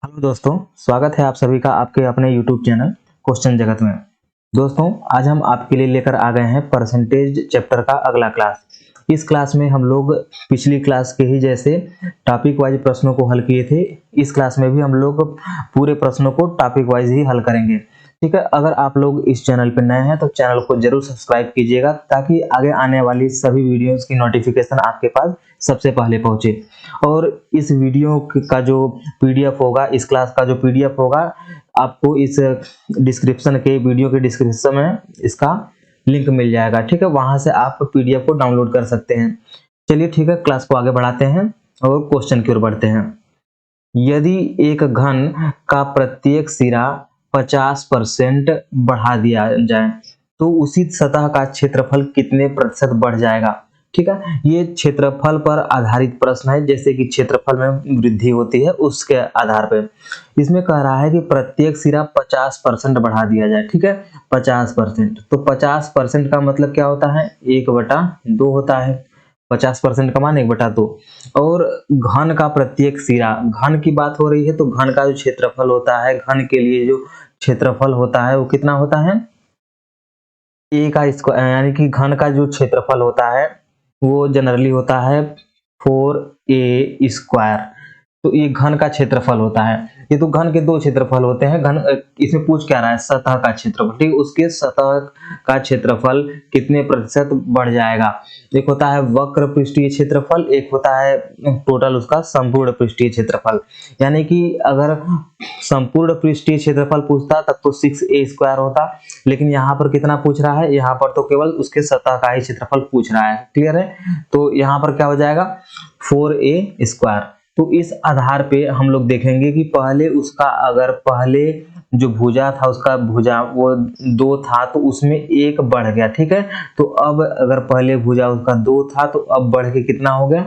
Hello दोस्तों, स्वागत है आप सभी का आपके अपने यूट्यूब चैनल क्वेश्चन जगत में। दोस्तों, आज हम आपके लिए लेकर आ गए हैं परसेंटेज चैप्टर का अगला क्लास। इस क्लास में हम लोग पिछली क्लास के ही जैसे टॉपिक वाइज प्रश्नों को हल किए थे। इस क्लास में भी हम लोग पूरे प्रश्नों को टॉपिक वाइज ही हल करेंगे। ठीक है, अगर आप लोग इस चैनल पर नए हैं तो चैनल को जरूर सब्सक्राइब कीजिएगा ताकि आगे आने वाली सभी वीडियोस की नोटिफिकेशन आपके पास सबसे पहले पहुंचे। और इस वीडियो का जो पीडीएफ होगा, इस क्लास का जो पीडीएफ होगा, आपको इस डिस्क्रिप्शन के वीडियो के डिस्क्रिप्शन में इसका लिंक मिल जाएगा। ठीक है, वहां से आप पीडीएफ को डाउनलोड कर सकते हैं। चलिए ठीक है, क्लास को आगे बढ़ाते हैं और क्वेश्चन की ओर बढ़ते हैं। यदि एक घन का प्रत्येक सिरा 50% बढ़ा दिया जाए तो उसी सतह का क्षेत्रफल कितने प्रतिशत बढ़ जाएगा। ठीक है, ये क्षेत्रफल पर आधारित प्रश्न है, जैसे कि क्षेत्रफल में वृद्धि होती है उसके आधार पर। इसमें कह रहा है कि प्रत्येक सिरा 50% बढ़ा दिया जाए। ठीक है, 50%, तो 50% का मतलब क्या होता है, 1/2 होता है। 50% का मान 1/2। और घन का प्रत्येक सिरा, घन की बात हो रही है तो घन का जो क्षेत्रफल होता है, घन के लिए जो क्षेत्रफल होता है वो कितना होता है, ए का स्क्वायर, यानी कि घन का जो क्षेत्रफल होता है वो जनरली होता है 4a²। तो ये घन का क्षेत्रफल होता है। ये तो घन के दो क्षेत्रफल होते हैं। घन इसमें पूछ क्या रहा है, सतह का क्षेत्रफल। ठीक, उसके सतह का क्षेत्रफल कितने प्रतिशत बढ़ जाएगा। एक होता है वक्र पृष्ठीय क्षेत्रफल, एक होता है टोटल उसका संपूर्ण पृष्ठीय क्षेत्रफल। यानी कि अगर संपूर्ण पृष्ठीय क्षेत्रफल पूछता तब तो 6a² होता, लेकिन यहाँ पर कितना पूछ रहा है, यहाँ पर तो केवल उसके सतह का ही क्षेत्रफल पूछ रहा है। क्लियर है, तो यहाँ पर क्या हो जाएगा 4a²। तो इस आधार पे हम लोग देखेंगे कि पहले उसका, अगर पहले जो भुजा था उसका भुजा वो 2 था तो उसमें 1 बढ़ गया। ठीक है, तो अब अगर पहले भुजा उसका 2 था तो अब बढ़ के कितना हो गया,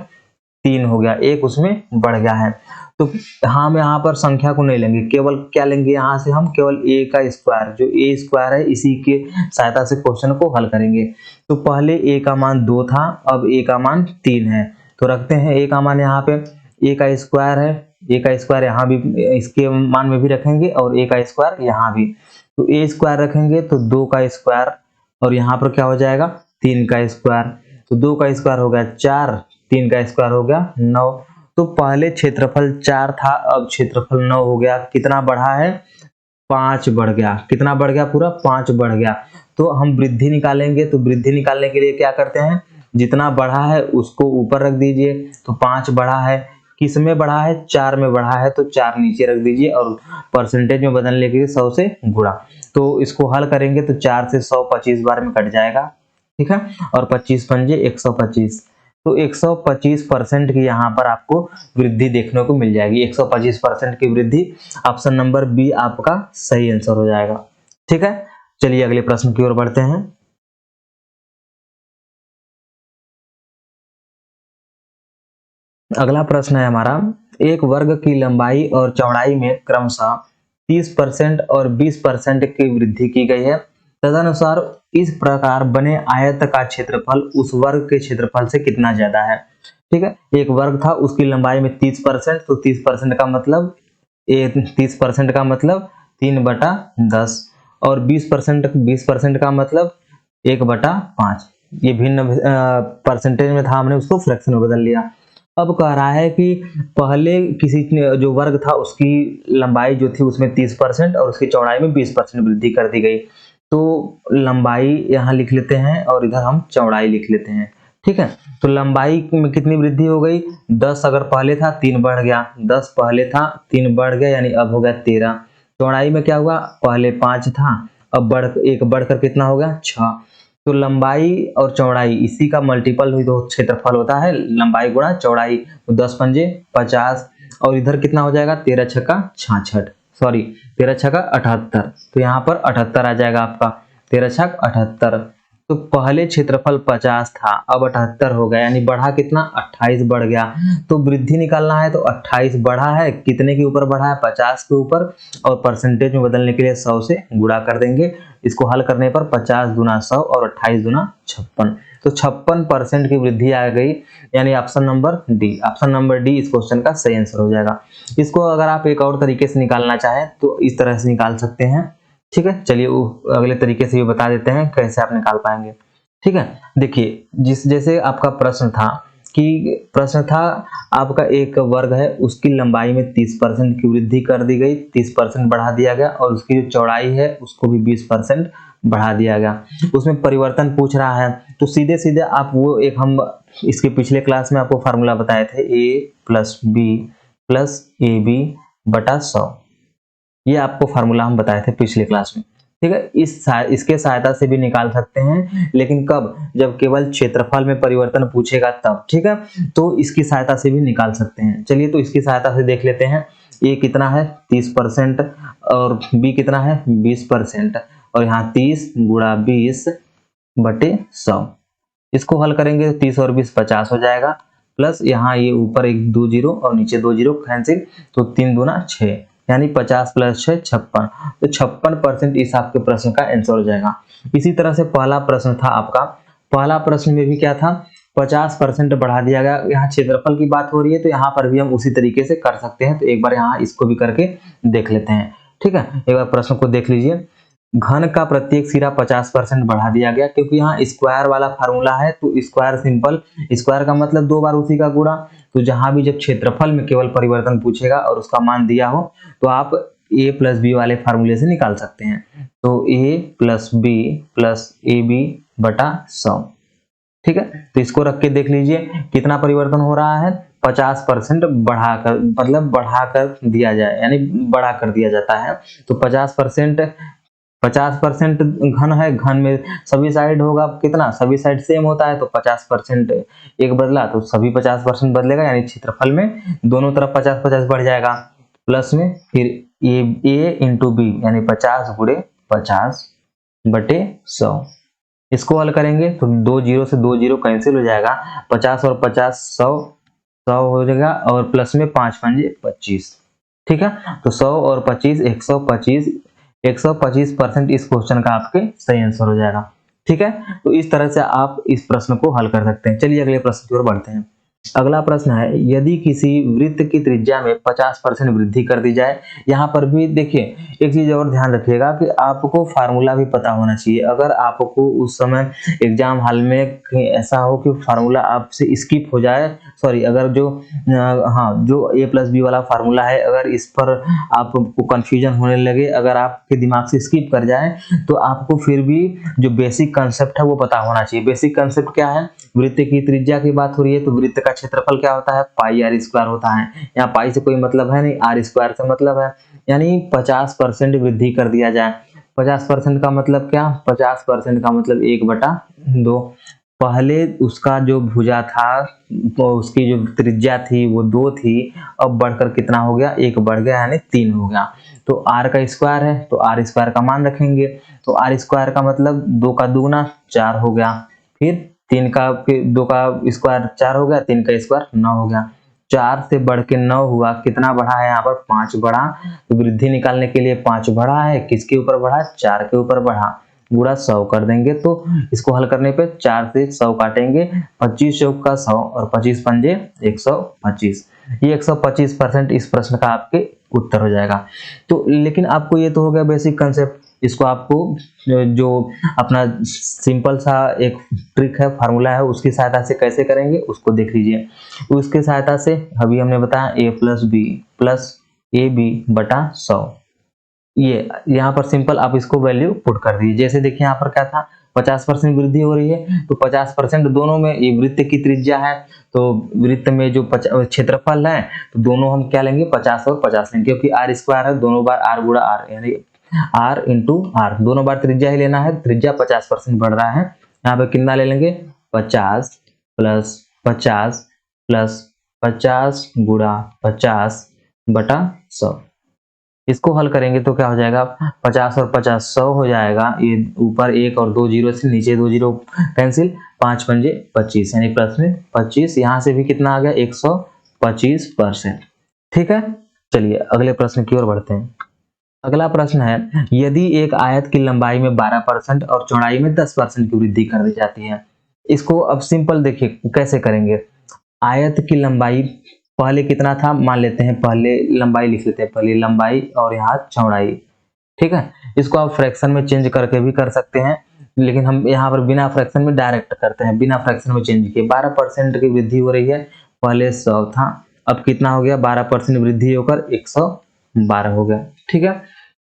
3 हो गया, 1 उसमें बढ़ गया है। तो हम यहाँ पर संख्या को नहीं लेंगे, केवल क्या लेंगे, यहाँ से हम केवल a², जो a² है इसी के सहायता से क्वेश्चन को हल करेंगे। तो पहले a का मान 2 था, अब a का मान 3 है। तो रखते हैं a का मान, यहाँ पे a² है, a² यहाँ भी इसके मान में भी रखेंगे और a² यहाँ भी। तो a² रखेंगे तो 2² और यहाँ पर क्या हो जाएगा 3²। तो 2² हो गया 4, 3² हो गया 9। तो पहले क्षेत्रफल 4 था, अब क्षेत्रफल 9 हो गया। कितना बढ़ा है, 5 बढ़ गया। कितना बढ़ गया, पूरा 5 बढ़ गया। तो हम वृद्धि निकालेंगे, तो वृद्धि निकालने के लिए क्या करते हैं, जितना बढ़ा है उसको ऊपर रख दीजिए। तो 5 बढ़ा है, किस में बढ़ा है, 4 में बढ़ा है, तो 4 नीचे रख दीजिए और परसेंटेज में बदलने के लिए 100 से गुणा। तो इसको हल करेंगे तो 4 से 100 25 बार में कट जाएगा। ठीक है, और 25 पंजे 125। तो 125% की यहाँ पर आपको वृद्धि देखने को मिल जाएगी। 125% की वृद्धि, ऑप्शन नंबर बी आपका सही आंसर हो जाएगा। ठीक है, चलिए अगले प्रश्न की ओर बढ़ते हैं। अगला प्रश्न है हमारा, एक वर्ग की लंबाई और चौड़ाई में क्रमशः 30% और 20% की वृद्धि की गई है। तदनुसार इस प्रकार बने आयत का क्षेत्रफल उस वर्ग के क्षेत्रफल से कितना ज्यादा है। ठीक है, एक वर्ग था उसकी लंबाई में 30%, तो 30% का मतलब 30% का मतलब 3/10 और 20% का मतलब 1/5। ये भिन्न परसेंटेज में था, हमने उसको फ्रैक्शन में बदल लिया। अब कह रहा है कि पहले किसी जो वर्ग था उसकी लंबाई जो थी उसमें 30% और उसकी चौड़ाई में 20% वृद्धि कर दी गई। तो लंबाई यहाँ लिख लेते हैं और इधर हम चौड़ाई लिख लेते हैं। ठीक है, तो लंबाई में कितनी वृद्धि हो गई, 10 अगर पहले था 3 बढ़ गया, 10 पहले था 3 बढ़ गया, यानी अब हो गया 13। चौड़ाई में क्या हुआ, पहले 5 था, अब एक बढ़कर कितना हो गया 6। तो लंबाई और चौड़ाई इसी का मल्टीपल हुई तो क्षेत्रफल होता है लंबाई गुणा चौड़ाई। तो 10 पंजे 50 और इधर कितना हो जाएगा, 13 छक्का 66, सॉरी 13 छक्का 78। तो यहाँ पर 78 आ जाएगा आपका, 13 छक्का 78। तो पहले क्षेत्रफल 50 था, अब 78 हो गया, यानी बढ़ा कितना, 28 बढ़ गया। तो वृद्धि निकालना है तो 28 बढ़ा है, कितने के ऊपर बढ़ा है, 50 के ऊपर, और परसेंटेज में बदलने के लिए 100 से गुणा कर देंगे। इसको हल करने पर 50 गुना 100 और 28 गुना 56, तो 56% की वृद्धि आ गई, यानी option number D, option number D इस क्वेश्चन का सही आंसर हो जाएगा। इसको अगर आप एक और तरीके से निकालना चाहें तो इस तरह से निकाल सकते हैं। ठीक है, चलिए वो अगले तरीके से ये बता देते हैं कैसे आप निकाल पाएंगे। ठीक है, देखिए जैसे आपका प्रश्न था आपका एक वर्ग है, उसकी लंबाई में 30% की वृद्धि कर दी गई, 30% बढ़ा दिया गया, और उसकी जो चौड़ाई है उसको भी 20% बढ़ा दिया गया। उसमें परिवर्तन पूछ रहा है, तो सीधे सीधे आप वो एक हम इसके पिछले क्लास में आपको फार्मूला बताए थे, a plus B plus A B बटा 100, ये आपको फार्मूला हम बताए थे पिछले क्लास में। ठीक है, इसके सहायता से भी निकाल सकते हैं, लेकिन कब, जब केवल क्षेत्रफल में परिवर्तन पूछेगा तब। ठीक है, तो इसकी सहायता से भी निकाल सकते हैं। चलिए तो इसकी सहायता से देख लेते हैं। ए कितना है, 30%, और बी कितना है, 20%, और यहाँ 30 गुणा 20 बटे 100। इसको हल करेंगे 30 और 20 50 हो जाएगा, प्लस यहाँ ये ऊपर एक 2 जीरो और नीचे 2 जीरो कैंसिल, तो 3 दूना 6, यानी 50 प्लस 6 56, तो 56% इस आपके प्रश्न का आंसर हो जाएगा। इसी तरह से पहला प्रश्न था आपका, पहला प्रश्न में भी क्या था, 50% बढ़ा दिया गया। यहाँ क्षेत्रफल की बात हो रही है तो यहाँ पर भी हम उसी तरीके से कर सकते हैं, तो एक बार यहाँ इसको भी करके देख लेते हैं। ठीक है, एक बार प्रश्न को देख लीजिए। घन का प्रत्येक सिरा 50% बढ़ा दिया गया, क्योंकि यहाँ स्क्वायर वाला फार्मूला है, तो स्क्वायर सिंपल, स्क्वायर का मतलब 2 बार उसी का गुणा। तो जहां भी जब क्षेत्रफल में केवल परिवर्तन पूछेगा और उसका मान दिया हो, तो आप a प्लस बी वाले फार्मूले से निकाल सकते हैं। तो a plus B plus A B बटा 100। ठीक है, तो इसको रख के देख लीजिए कितना परिवर्तन हो रहा है, 50% बढ़ाकर, मतलब बढ़ाकर दिया जाए, यानी बड़ा कर दिया जाता है। तो 50% घन है, घन में सभी साइड होगा कितना, सभी साइड सेम होता है, तो 50% एक बदला तो सभी 50% बदलेगा, यानी क्षेत्रफल में दोनों तरफ 50-50 बढ़ जाएगा। प्लस में फिर ए इंटू बी, यानी 50 गुणे 50 बटे 100। इसको हल करेंगे तो 2 जीरो से 2 जीरो कैंसिल हो जाएगा, 50 और 50 100 हो जाएगा, और प्लस में 5 पंजे 25। ठीक है, तो 100 और 25 125, 125% इस क्वेश्चन का आपके सही आंसर हो जाएगा। ठीक है, तो इस तरह से आप इस प्रश्न को हल कर सकते हैं। चलिए अगले प्रश्न की ओर बढ़ते हैं। अगला प्रश्न है, यदि किसी वृत्त की त्रिज्या में 50% वृद्धि कर दी जाए। यहाँ पर भी देखिए एक चीज और ध्यान रखिएगा कि आपको फार्मूला भी पता होना चाहिए। अगर आपको उस समय एग्जाम हॉल में कहीं ऐसा हो कि फार्मूला आपसे स्किप हो जाए, सॉरी, अगर जो a प्लस बी वाला फार्मूला है, अगर इस पर आपको कंफ्यूजन होने लगे, अगर आपके दिमाग से स्किप कर जाए, तो आपको फिर भी जो बेसिक कंसेप्ट है वो पता होना चाहिए। बेसिक कंसेप्ट क्या है, वृत्त की त्रिज्या की बात हो रही है तो वृत्त का क्षेत्रफल क्या होता है, पाई आर स्क्वायर होता है। यहाँ पाई से कोई मतलब है नहीं, आर स्क्वायर से मतलब है, यानी 50% वृद्धि कर दिया जाए। 50% का मतलब क्या, 50% का मतलब 1/2। पहले उसका जो भुजा था, तो उसकी जो त्रिज्या थी वो 2 थी, अब बढ़कर कितना हो गया, 1 बढ़ गया, यानी 3 हो गया। तो r का स्क्वायर है तो r स्क्वायर का मान रखेंगे, तो r स्क्वायर का मतलब 2 का दूगुना 4 हो गया, फिर 2 का स्क्वायर 4 हो गया, 3 का स्क्वायर 9 हो गया। 4 से बढ़ के 9 हुआ, कितना बढ़ा है यहाँ पर, 5 बढ़ा। तो वृद्धि निकालने के लिए 5 बढ़ा है, किसके ऊपर बढ़ा, 4 के ऊपर बढ़ा, गुणा 100 कर देंगे। तो इसको हल करने पे 4 से 100 काटेंगे, 25 चौक का 100 और 25 पंजे 125। ये 125% इस प्रश्न का आपके उत्तर हो जाएगा। तो लेकिन आपको ये तो हो गया बेसिक कंसेप्ट, इसको आपको जो अपना सिंपल सा एक ट्रिक है, फार्मूला है, उसकी सहायता से कैसे करेंगे उसको देख लीजिए। उसके सहायता से अभी हमने बताया a plus B plus A B बटा 100, ये यहाँ पर सिंपल आप इसको वैल्यू पुट कर दीजिए। जैसे देखिए यहाँ पर क्या था, 50% वृद्धि हो रही है, तो 50% दोनों में, ये वृत्त की त्रिज्या है, तो वृत्त में जो क्षेत्रफल है, तो दोनों हम क्या लेंगे, 50 और 50 लेंगे, क्योंकि आर स्क्वायर है, दोनों बार आर गुणा आर, यानी आर इंटू आर, दोनों बार त्रिज्या ही लेना है। त्रिज्या 50% बढ़ रहा है, यहाँ पे कितना ले लेंगे, 50 प्लस 50 प्लस 50 गुणा 50 बटा 100। इसको हल करेंगे तो क्या हो जाएगा, 50 और 50 100 हो जाएगा, ये ऊपर 1 और 2 जीरो से नीचे 2 जीरो कैंसिल, 5 पंजे 25 यानी प्लस में 25, यहाँ से भी कितना आ गया 125%। ठीक है, चलिए अगले प्रश्न की ओर बढ़ते हैं। अगला प्रश्न है, यदि एक आयत की लंबाई में 12% और चौड़ाई में 10% की वृद्धि कर दी जाती है। इसको अब सिंपल देखिए कैसे करेंगे। आयत की लंबाई पहले कितना था, मान लेते हैं पहले लंबाई लिख लेते हैं, पहले लंबाई और यहाँ चौड़ाई। ठीक है, इसको आप फ्रैक्शन में चेंज करके भी कर सकते हैं, लेकिन हम यहाँ पर बिना फ्रैक्शन में डायरेक्ट करते हैं, बिना फ्रैक्शन में चेंज किए। 12% की वृद्धि हो रही है, पहले 100 था, अब कितना हो गया, 12% वृद्धि होकर 112 हो गया। ठीक है,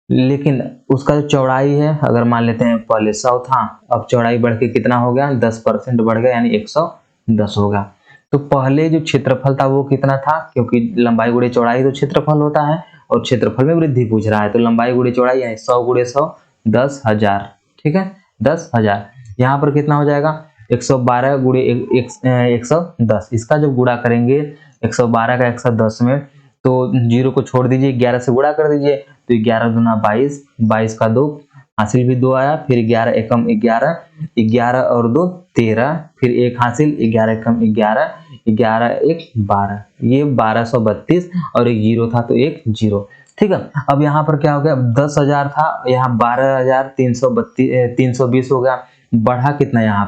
लेकिन उसका जो चौड़ाई है, अगर मान लेते हैं पहले 100 था, अब चौड़ाई बढ़ के कितना हो गया, 10% बढ़ गया यानी 110 होगा। तो पहले जो क्षेत्रफल था वो कितना था, क्योंकि लंबाई गुणे चौड़ाई तो क्षेत्रफल होता है और क्षेत्रफल में वृद्धि पूछ रहा है, तो लंबाई गुणे चौड़ाई यानी 100 गुणे 100 10,000। ठीक है, 10,000। यहाँ पर कितना हो जाएगा, 112 गुणे 110। इसका जब गुणा करेंगे 112 का 110 में, तो जीरो को छोड़ दीजिए, 11 से गुणा कर दीजिए, तो 11 दूना 22, 22 का 2, हासिल भी 2 आया, फिर 11 एकम 11, 11 और 2 13, फिर 1 हासिल, 11 एकम 11, 11 1 12, ये 1232 और एक जीरो था तो एक जीरो। ठीक है, अब यहाँ पर क्या हो गया, 10,000 था, यहाँ 12,320 हो गया, बढ़ा कितना यहाँ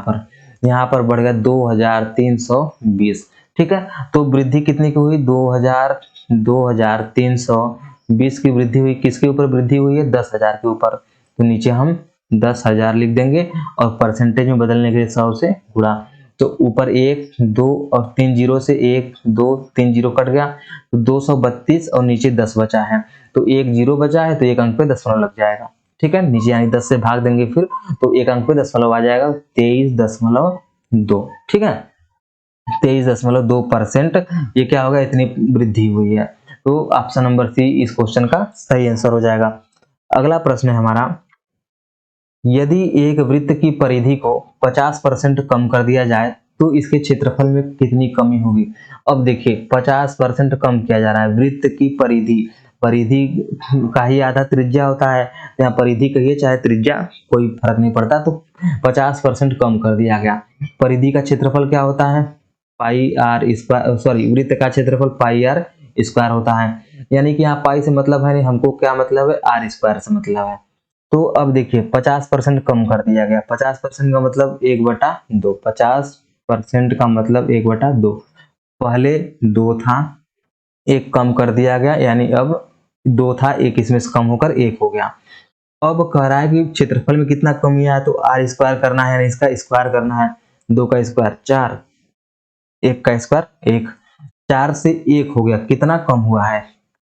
पर बढ़ गया 2,320। ठीक है, तो वृद्धि कितनी की हुई, 2,320 की वृद्धि हुई, किसके ऊपर वृद्धि हुई है, 10,000 के ऊपर, तो नीचे हम 10,000 लिख देंगे और परसेंटेज में बदलने के लिए 100 से गुणा, तो ऊपर 1 2 और 3 जीरो से 1 2 3 जीरो कट गया, तो 232 और नीचे 10 बचा है, तो एक जीरो बचा है तो एक अंक पे दशमलव लग जाएगा। ठीक है, नीचे यानी 10 से भाग देंगे फिर, तो एक अंक पे दशमलव आ जाएगा, 23.2। ठीक है, 23.2%। ये क्या होगा, इतनी वृद्धि हुई है, तो ऑप्शन नंबर सी इस क्वेश्चन का सही आंसर हो जाएगा। अगला प्रश्न है हमारा, यदि एक वृत्त की परिधि को 50% कम कर दिया जाए तो इसके क्षेत्रफल में कितनी कमी होगी। अब देखिए 50% कम किया जा रहा है, वृत्त की परिधि, परिधि का ही आधा त्रिज्या होता है, यहाँ परिधि कहिए चाहे त्रिज्या कोई फर्क नहीं पड़ता, तो 50% कम कर दिया गया। परिधि का क्षेत्रफल क्या होता है, पाई आर स्क्वायर, सॉरी वृत्त का क्षेत्रफल पाई आर स्क्वायर होता है, यानी कि यहाँ पाई से मतलब है नहीं, हमको क्या मतलब है, आर स्क्वायर से मतलब है। तो अब देखिए 50% कम कर दिया गया, 50% का मतलब 1/2, 50% का मतलब 1/2, पहले 2 था, एक कम कर दिया गया, यानी अब 2 था, एक इसमें से कम होकर 1 हो गया। अब कह रहा है कि क्षेत्रफल में कितना कमी आया, तो आर स्क्वायर करना है, यानी इसका स्क्वायर करना है, 2 का स्क्वायर 4, 1 का स्क्वायर 1, 4 से 1 हो गया, कितना कम हुआ है,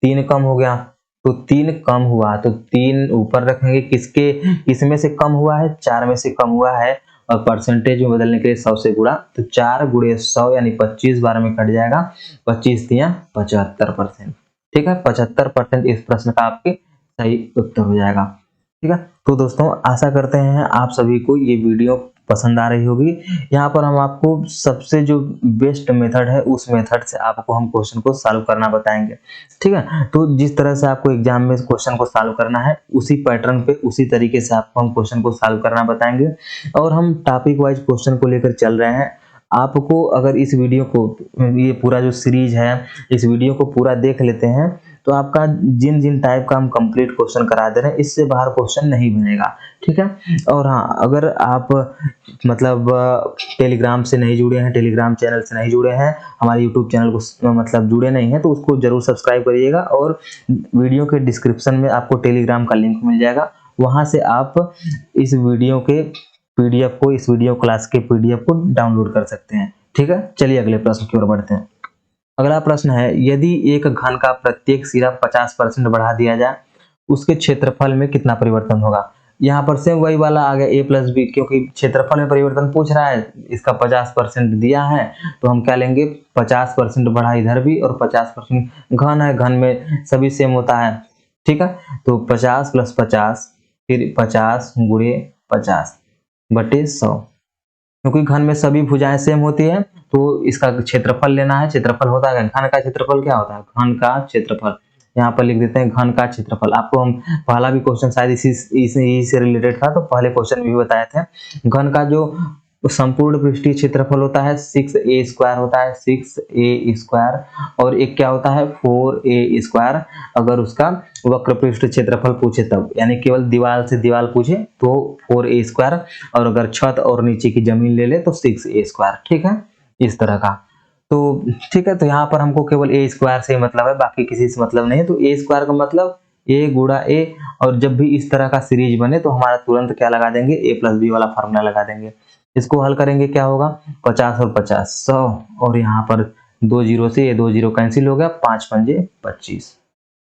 3 कम हो गया, तो 3 कम हुआ, तो 3 ऊपर रखेंगे, किसके किसमें से कम हुआ है, 4 में से कम हुआ है, और परसेंटेज में बदलने के लिए 100 से गुणा, तो 4 गुणे 100 यानी 25 बार में कट जाएगा, 25 दिया 75%। ठीक है, 75% इस प्रश्न का आपके सही उत्तर हो जाएगा। ठीक है, तो दोस्तों आशा करते हैं आप सभी को ये वीडियो पसंद आ रही होगी। यहाँ पर हम आपको सबसे जो बेस्ट मेथड है उस मेथड से आपको हम क्वेश्चन को सॉल्व करना बताएंगे। ठीक है, तो जिस तरह से आपको एग्जाम में क्वेश्चन को सॉल्व करना है उसी पैटर्न पे उसी तरीके से आपको हम क्वेश्चन को सॉल्व करना बताएंगे, और हम टॉपिक वाइज क्वेश्चन को लेकर चल रहे हैं। आपको अगर इस वीडियो को, ये पूरा जो सीरीज है, इस वीडियो को पूरा देख लेते हैं तो आपका जिन जिन टाइप का हम कंप्लीट क्वेश्चन करा दे रहे हैं, इससे बाहर क्वेश्चन नहीं बनेगा। ठीक है, और हाँ, अगर आप मतलब टेलीग्राम से नहीं जुड़े हैं, टेलीग्राम चैनल से नहीं जुड़े हैं, हमारे यूट्यूब चैनल को मतलब जुड़े नहीं हैं, तो उसको जरूर सब्सक्राइब करिएगा, और वीडियो के डिस्क्रिप्शन में आपको टेलीग्राम का लिंक मिल जाएगा, वहां से आप इस वीडियो के पीडीएफ को, इस वीडियो क्लास के पीडीएफ को डाउनलोड कर सकते हैं। ठीक है, चलिए अगले प्रश्न की ओर बढ़ते हैं। अगला प्रश्न है, यदि एक घन का प्रत्येक सिरा 50% बढ़ा दिया जाए उसके क्षेत्रफल में कितना परिवर्तन होगा। यहाँ पर सेम वही वाला आ गया a प्लस बी, क्योंकि क्षेत्रफल में परिवर्तन पूछ रहा है, इसका 50% दिया है, तो हम क्या लेंगे, 50% बढ़ा इधर भी और 50% घन है, घन में सभी सेम होता है। ठीक है, तो 50 + 50 फिर 50 गुणे 50 बटे 100, क्योंकि घन में सभी भुजाएं सेम होती है, तो इसका क्षेत्रफल लेना है। क्षेत्रफल होता है, घन का क्षेत्रफल क्या होता है, घन का क्षेत्रफल यहाँ पर लिख देते हैं घन का क्षेत्रफल। आपको हम पहला भी क्वेश्चन शायद इसी से रिलेटेड था, तो पहले क्वेश्चन भी बताए थे। घन का जो संपूर्ण पृष्ठीय क्षेत्रफल होता है 6a² होता है, 6a², और एक क्या होता है 4a²। अगर उसका वक्र पृष्ठ क्षेत्रफल पूछे तब, यानी केवल दीवार से दीवार पूछे तो 4a², और अगर छत और नीचे की जमीन ले ले तो 6a²। ठीक है, इस तरह का। तो ठीक है, तो यहाँ पर हमको केवल a² से मतलब है, बाकी किसी से मतलब नहीं है। तो a² का मतलब a गुणा a, और जब भी इस तरह का सीरीज बने तो हमारा तुरंत क्या लगा देंगे, a+b वाला फार्मूला लगा देंगे। इसको हल करेंगे क्या होगा, 50 और 50 100, और यहाँ पर 2 जीरो से ये 2 जीरो कैंसिल हो गया, 5 पंजे 25,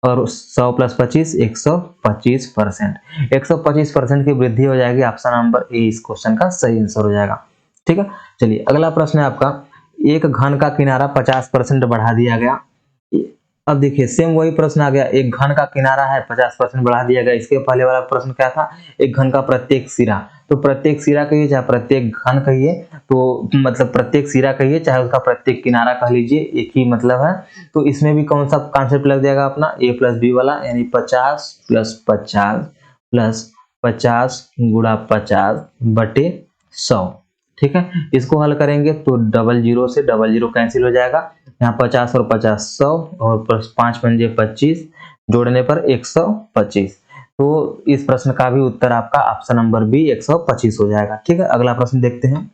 और 100 + 25 125%। 125% की वृद्धि हो जाएगी। ऑप्शन नंबर ए इस क्वेश्चन का सही आंसर हो जाएगा। ठीक है, चलिए अगला प्रश्न है आपका, एक घन का किनारा 50% बढ़ा दिया गया। अब देखिए सेम वही प्रश्न आ गया, एक घन का किनारा है 50% बढ़ा दिया गया। इसके पहले वाला प्रश्न क्या था, एक घन का प्रत्येक सिरा। तो प्रत्येक सिरा कहिए चाहे प्रत्येक घन कहिए, तो मतलब प्रत्येक सिरा कहिए चाहे उसका प्रत्येक किनारा कह लीजिए, एक ही मतलब है। तो इसमें भी कौन सा कॉन्सेप्ट लग जाएगा अपना, a+b वाला, यानी 50 + 50 + 50 × 50 बटे 100। ठीक है, इसको हल करेंगे तो 00 से 00 कैंसिल हो जाएगा, यहाँ 50 और 50 100, और प्लस 5 पंजे 25, जोड़ने पर 125। तो इस प्रश्न का भी उत्तर आपका ऑप्शन नंबर बी 125 हो जाएगा। ठीक है, अगला प्रश्न देखते हैं।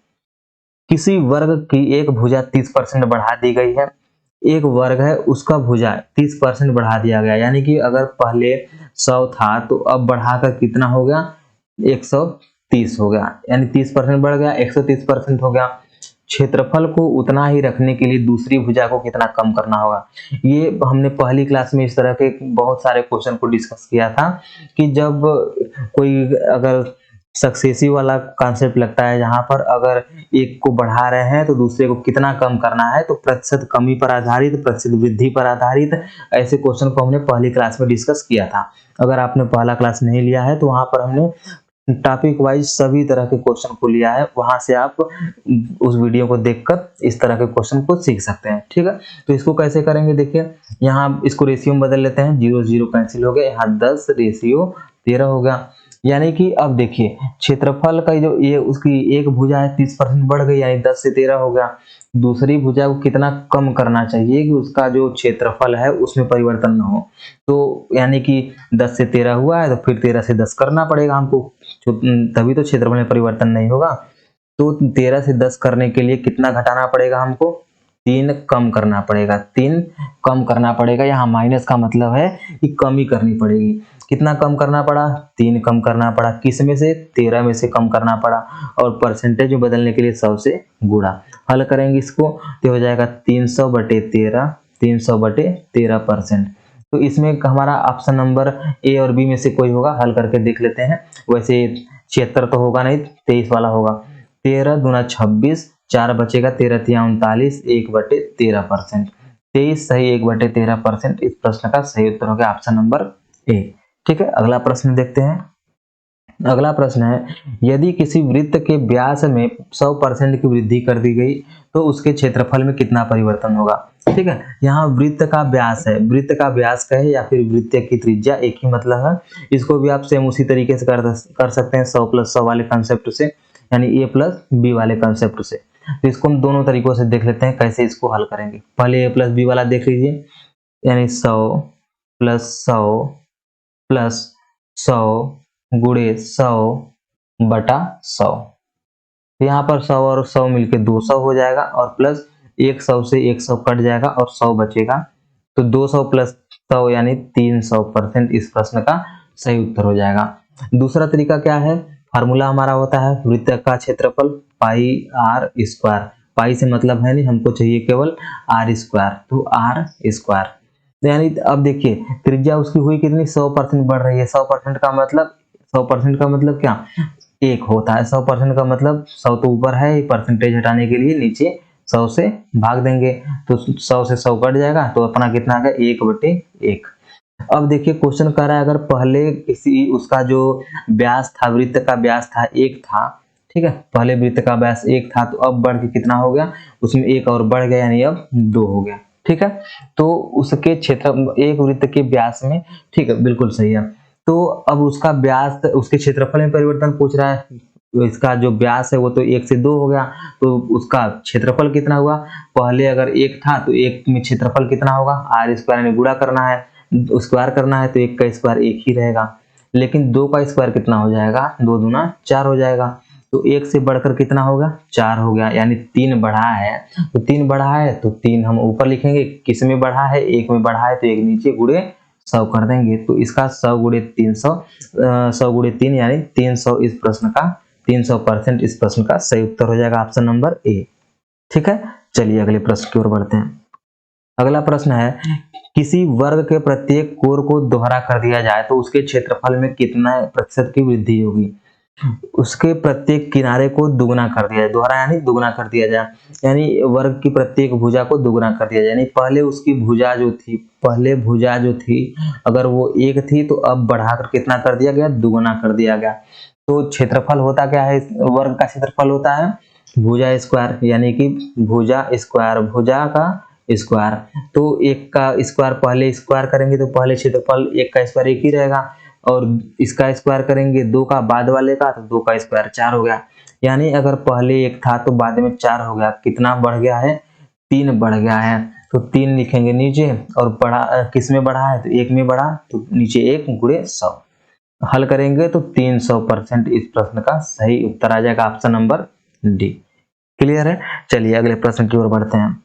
किसी वर्ग की एक भुजा 30% बढ़ा दी गई है। एक वर्ग है उसका भुजा 30% बढ़ा दिया गया, यानी कि अगर पहले 100 था तो अब बढ़ाकर कितना हो गया, 130 हो गया, यानी 30% बढ़ गया, 130% हो गया। क्षेत्रफल को उतना ही रखने के लिए दूसरी भुजा को कितना कम करना होगा। ये हमने पहली क्लास में इस तरह के बहुत सारे क्वेश्चन को डिस्कस किया था कि जब कोई अगर सक्सेसिव वाला कॉन्सेप्ट लगता है, जहां पर अगर एक को बढ़ा रहे हैं तो दूसरे को कितना कम करना है, तो प्रतिशत कमी पर आधारित, प्रतिशत वृद्धि पर आधारित, ऐसे क्वेश्चन को हमने पहली क्लास में डिस्कस किया था। अगर आपने पहला क्लास नहीं लिया है तो वहां पर हमने टॉपिक वाइज सभी तरह के क्वेश्चन को लिया है, वहां से आप उस वीडियो को देखकर इस तरह के क्वेश्चन को सीख सकते हैं। ठीक है, तो इसको कैसे करेंगे, देखिए यहाँ इसको रेशियो में बदल लेते हैं, 0 0 कैंसिल हो गया, यहाँ 10 रेशियो 13 हो गया। यानी कि अब देखिए क्षेत्रफल का जो ये उसकी एक भुजा है 30% बढ़ गई, यानी 10 से 13 हो गया। दूसरी भुजा को कितना कम करना चाहिए कि उसका जो क्षेत्रफल है उसमें परिवर्तन न हो, तो यानी कि 10 से 13 हुआ है तो फिर 13 से 10 करना पड़ेगा हमको, तभी तो क्षेत्रफल में परिवर्तन नहीं होगा। तो 13 से 10 करने के लिए कितना घटाना पड़ेगा हमको, 3 कम करना पड़ेगा, 3 कम करना पड़ेगा। यहाँ माइनस का मतलब है कि कमी करनी पड़ेगी। कितना कम करना पड़ा, 3 कम करना पड़ा, किस में से, 13 में से कम करना पड़ा, और परसेंटेज में बदलने के लिए 100 से गुणा। हल करेंगे इसको तो हो जाएगा 300/13, 300/13%। तो इसमें हमारा ऑप्शन नंबर ए और बी में से कोई होगा, हल करके देख लेते हैं। वैसे 76 तो होगा नहीं, 23 वाला होगा। 13 दूना 26, 4 बचेगा, 13 तिया 39, 1/13%। 23 सही, 1/13%। इस प्रश्न का सही उत्तर हो गया ऑप्शन नंबर ए। ठीक है, अगला प्रश्न देखते हैं। अगला प्रश्न है, यदि किसी वृत्त के व्यास में 100% की वृद्धि कर दी गई तो उसके क्षेत्रफल में कितना परिवर्तन होगा। ठीक है, यहाँ वृत्त का व्यास है, वृत्त का व्यास कहे या फिर वृत्त की त्रिज्या एक ही मतलब है। इसको भी आप सेम उसी तरीके से कर सकते हैं, 100 + 100 वाले कंसेप्ट से, यानी a+b वाले कंसेप्ट से। तो इसको हम दोनों तरीकों से देख लेते हैं कैसे इसको हल करेंगे। पहले a+b वाला देख लीजिए, यानी 100 + 100 + 100 गुणे 100/100। यहाँ पर 100 और 100 मिलके 200 हो जाएगा, और प्लस 100 से 100 कट जाएगा और 100 बचेगा, तो 200 + 100 यानी 300%। इस प्रश्न का सही उत्तर हो जाएगा। दूसरा तरीका क्या है, फार्मूला हमारा होता है वृत्त का क्षेत्रफल πr²। पाई से मतलब है नहीं, हमको चाहिए केवल r², तो r²। यानी अब देखिए त्रिज्या उसकी हुई कितनी, 100% बढ़ रही है। 100% का मतलब, 100% का मतलब क्या, एक होता है। 100% का मतलब 100 तो ऊपर है, परसेंटेज हटाने के लिए नीचे 100 से भाग देंगे, तो 100 से 100 कट जाएगा, तो अपना कितना आ गया, 1/1। अब देखिए क्वेश्चन कह रहा है, अगर पहले किसी उसका जो व्यास था, वृत्त का व्यास था 1 था, ठीक है, पहले वृत्त का व्यास 1 था, तो अब बढ़ के कितना हो गया, उसमें 1 और बढ़ गया, यानी अब 2 हो गया। ठीक है। तो उसके क्षेत्र एक वृत्त के व्यास में, ठीक है बिल्कुल सही है। तो अब उसका व्यास उसके क्षेत्रफल में परिवर्तन पूछ रहा है, तो इसका जो व्यास है वो तो 1 से 2 हो गया, तो उसका क्षेत्रफल कितना हुआ, पहले अगर 1 था तो 1 में क्षेत्रफल कितना होगा, आर स्क्वायर यानी गुणा करना है, स्क्वायर करना है तो 1 का स्क्वायर 1 ही रहेगा, लेकिन 2 का स्क्वायर कितना हो जाएगा, 2 दूना 4 हो जाएगा, तो 1 से बढ़कर कितना होगा, 4 हो गया, यानी 3 बढ़ा है, तो 3 बढ़ा है तो 3 हम ऊपर लिखेंगे, किस में बढ़ा है, 1 में बढ़ा है तो 1 नीचे गुणे 100 कर देंगे, तो इसका 100 गुणे 300 100 गुणे 3 यानी 300 इस प्रश्न का 300% इस प्रश्न का सही उत्तर हो जाएगा ऑप्शन नंबर ए। ठीक है, चलिए अगले प्रश्न की ओर बढ़ते हैं। अगला प्रश्न है, किसी वर्ग के प्रत्येक कोण को दोहरा कर दिया जाए तो उसके क्षेत्रफल में कितना प्रतिशत की वृद्धि होगी, उसके प्रत्येक किनारे को दुगना कर दिया जाए, दोहरा यानी दुगना कर दिया जाए, यानी वर्ग की प्रत्येक भुजा को दुगना कर दिया जाए, यानी पहले उसकी भुजा जो थी, पहले भुजा जो थी अगर वो 1 थी तो अब बढ़ाकर कितना कर दिया गया, दुगना कर दिया गया। तो क्षेत्रफल होता क्या है, वर्ग का क्षेत्रफल होता है भुजा स्क्वायर, यानी कि भुजा स्क्वायर, भुजा का स्क्वायर, तो 1 का स्क्वायर पहले स्क्वायर करेंगे तो पहले क्षेत्रफल 1 का स्क्वायर 1 ही रहेगा, और इसका स्क्वायर करेंगे 2 का बाद वाले का तो 2 का स्क्वायर 4 हो गया, यानी अगर पहले 1 था तो बाद में 4 हो गया, कितना बढ़ गया है, 3 बढ़ गया है, तो 3 लिखेंगे नीचे, और बढ़ा किस में बढ़ा है तो 1 में बढ़ा, तो नीचे 1 गुणे 100, हल करेंगे तो 300% इस प्रश्न का सही उत्तर आ जाएगा ऑप्शन नंबर डी। क्लियर है, चलिए अगले प्रश्न की ओर बढ़ते हैं।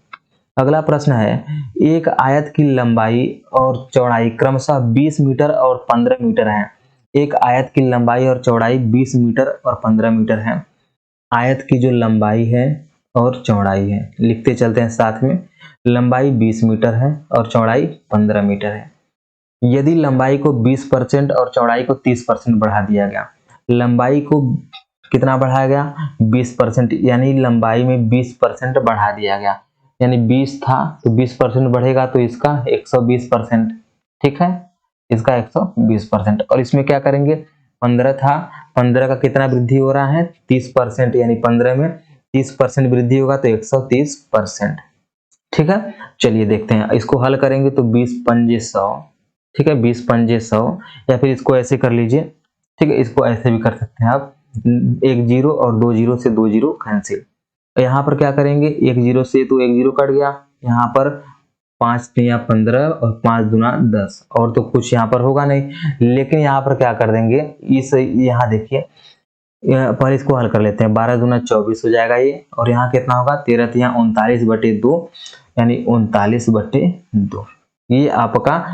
अगला प्रश्न है, एक आयत की लंबाई और चौड़ाई क्रमशः 20 मीटर और 15 मीटर है, एक आयत की लंबाई और चौड़ाई 20 मीटर और 15 मीटर है, आयत की जो लंबाई है और चौड़ाई है, लिखते चलते हैं साथ में, लंबाई 20 मीटर है और चौड़ाई 15 मीटर है, यदि लंबाई को 20% और चौड़ाई को 30% बढ़ा दिया गया, लंबाई को कितना बढ़ाया गया 20%, यानी लंबाई में 20% बढ़ा दिया गया, यानी 20 था तो 20% बढ़ेगा तो इसका 120%, ठीक है, इसका 120%, और इसमें क्या करेंगे 15 था, 15 का कितना वृद्धि हो रहा है 30%, यानी 15 में 30% वृद्धि होगा तो 130%। ठीक है, चलिए देखते हैं, इसको हल करेंगे तो 20 पंजे 100, ठीक है 20 पंजे 100, या फिर इसको ऐसे कर लीजिए, ठीक है, इसको ऐसे भी कर सकते हैं आप, 1 जीरो और 2 जीरो से 2 जीरो कैंसिल, यहाँ पर क्या करेंगे 1 जीरो से तो 1 जीरो कट गया, यहाँ पर 5 तिया 15 और 5 दूना 10, और तो कुछ यहाँ पर होगा नहीं, लेकिन यहाँ पर क्या कर देंगे, इस यहाँ देखिए पहले इसको हल कर लेते हैं, 12 दूना 24 हो जाएगा ये, और यहाँ कितना होगा 13 तिया 39/2, यानी 39/2, ये आपका,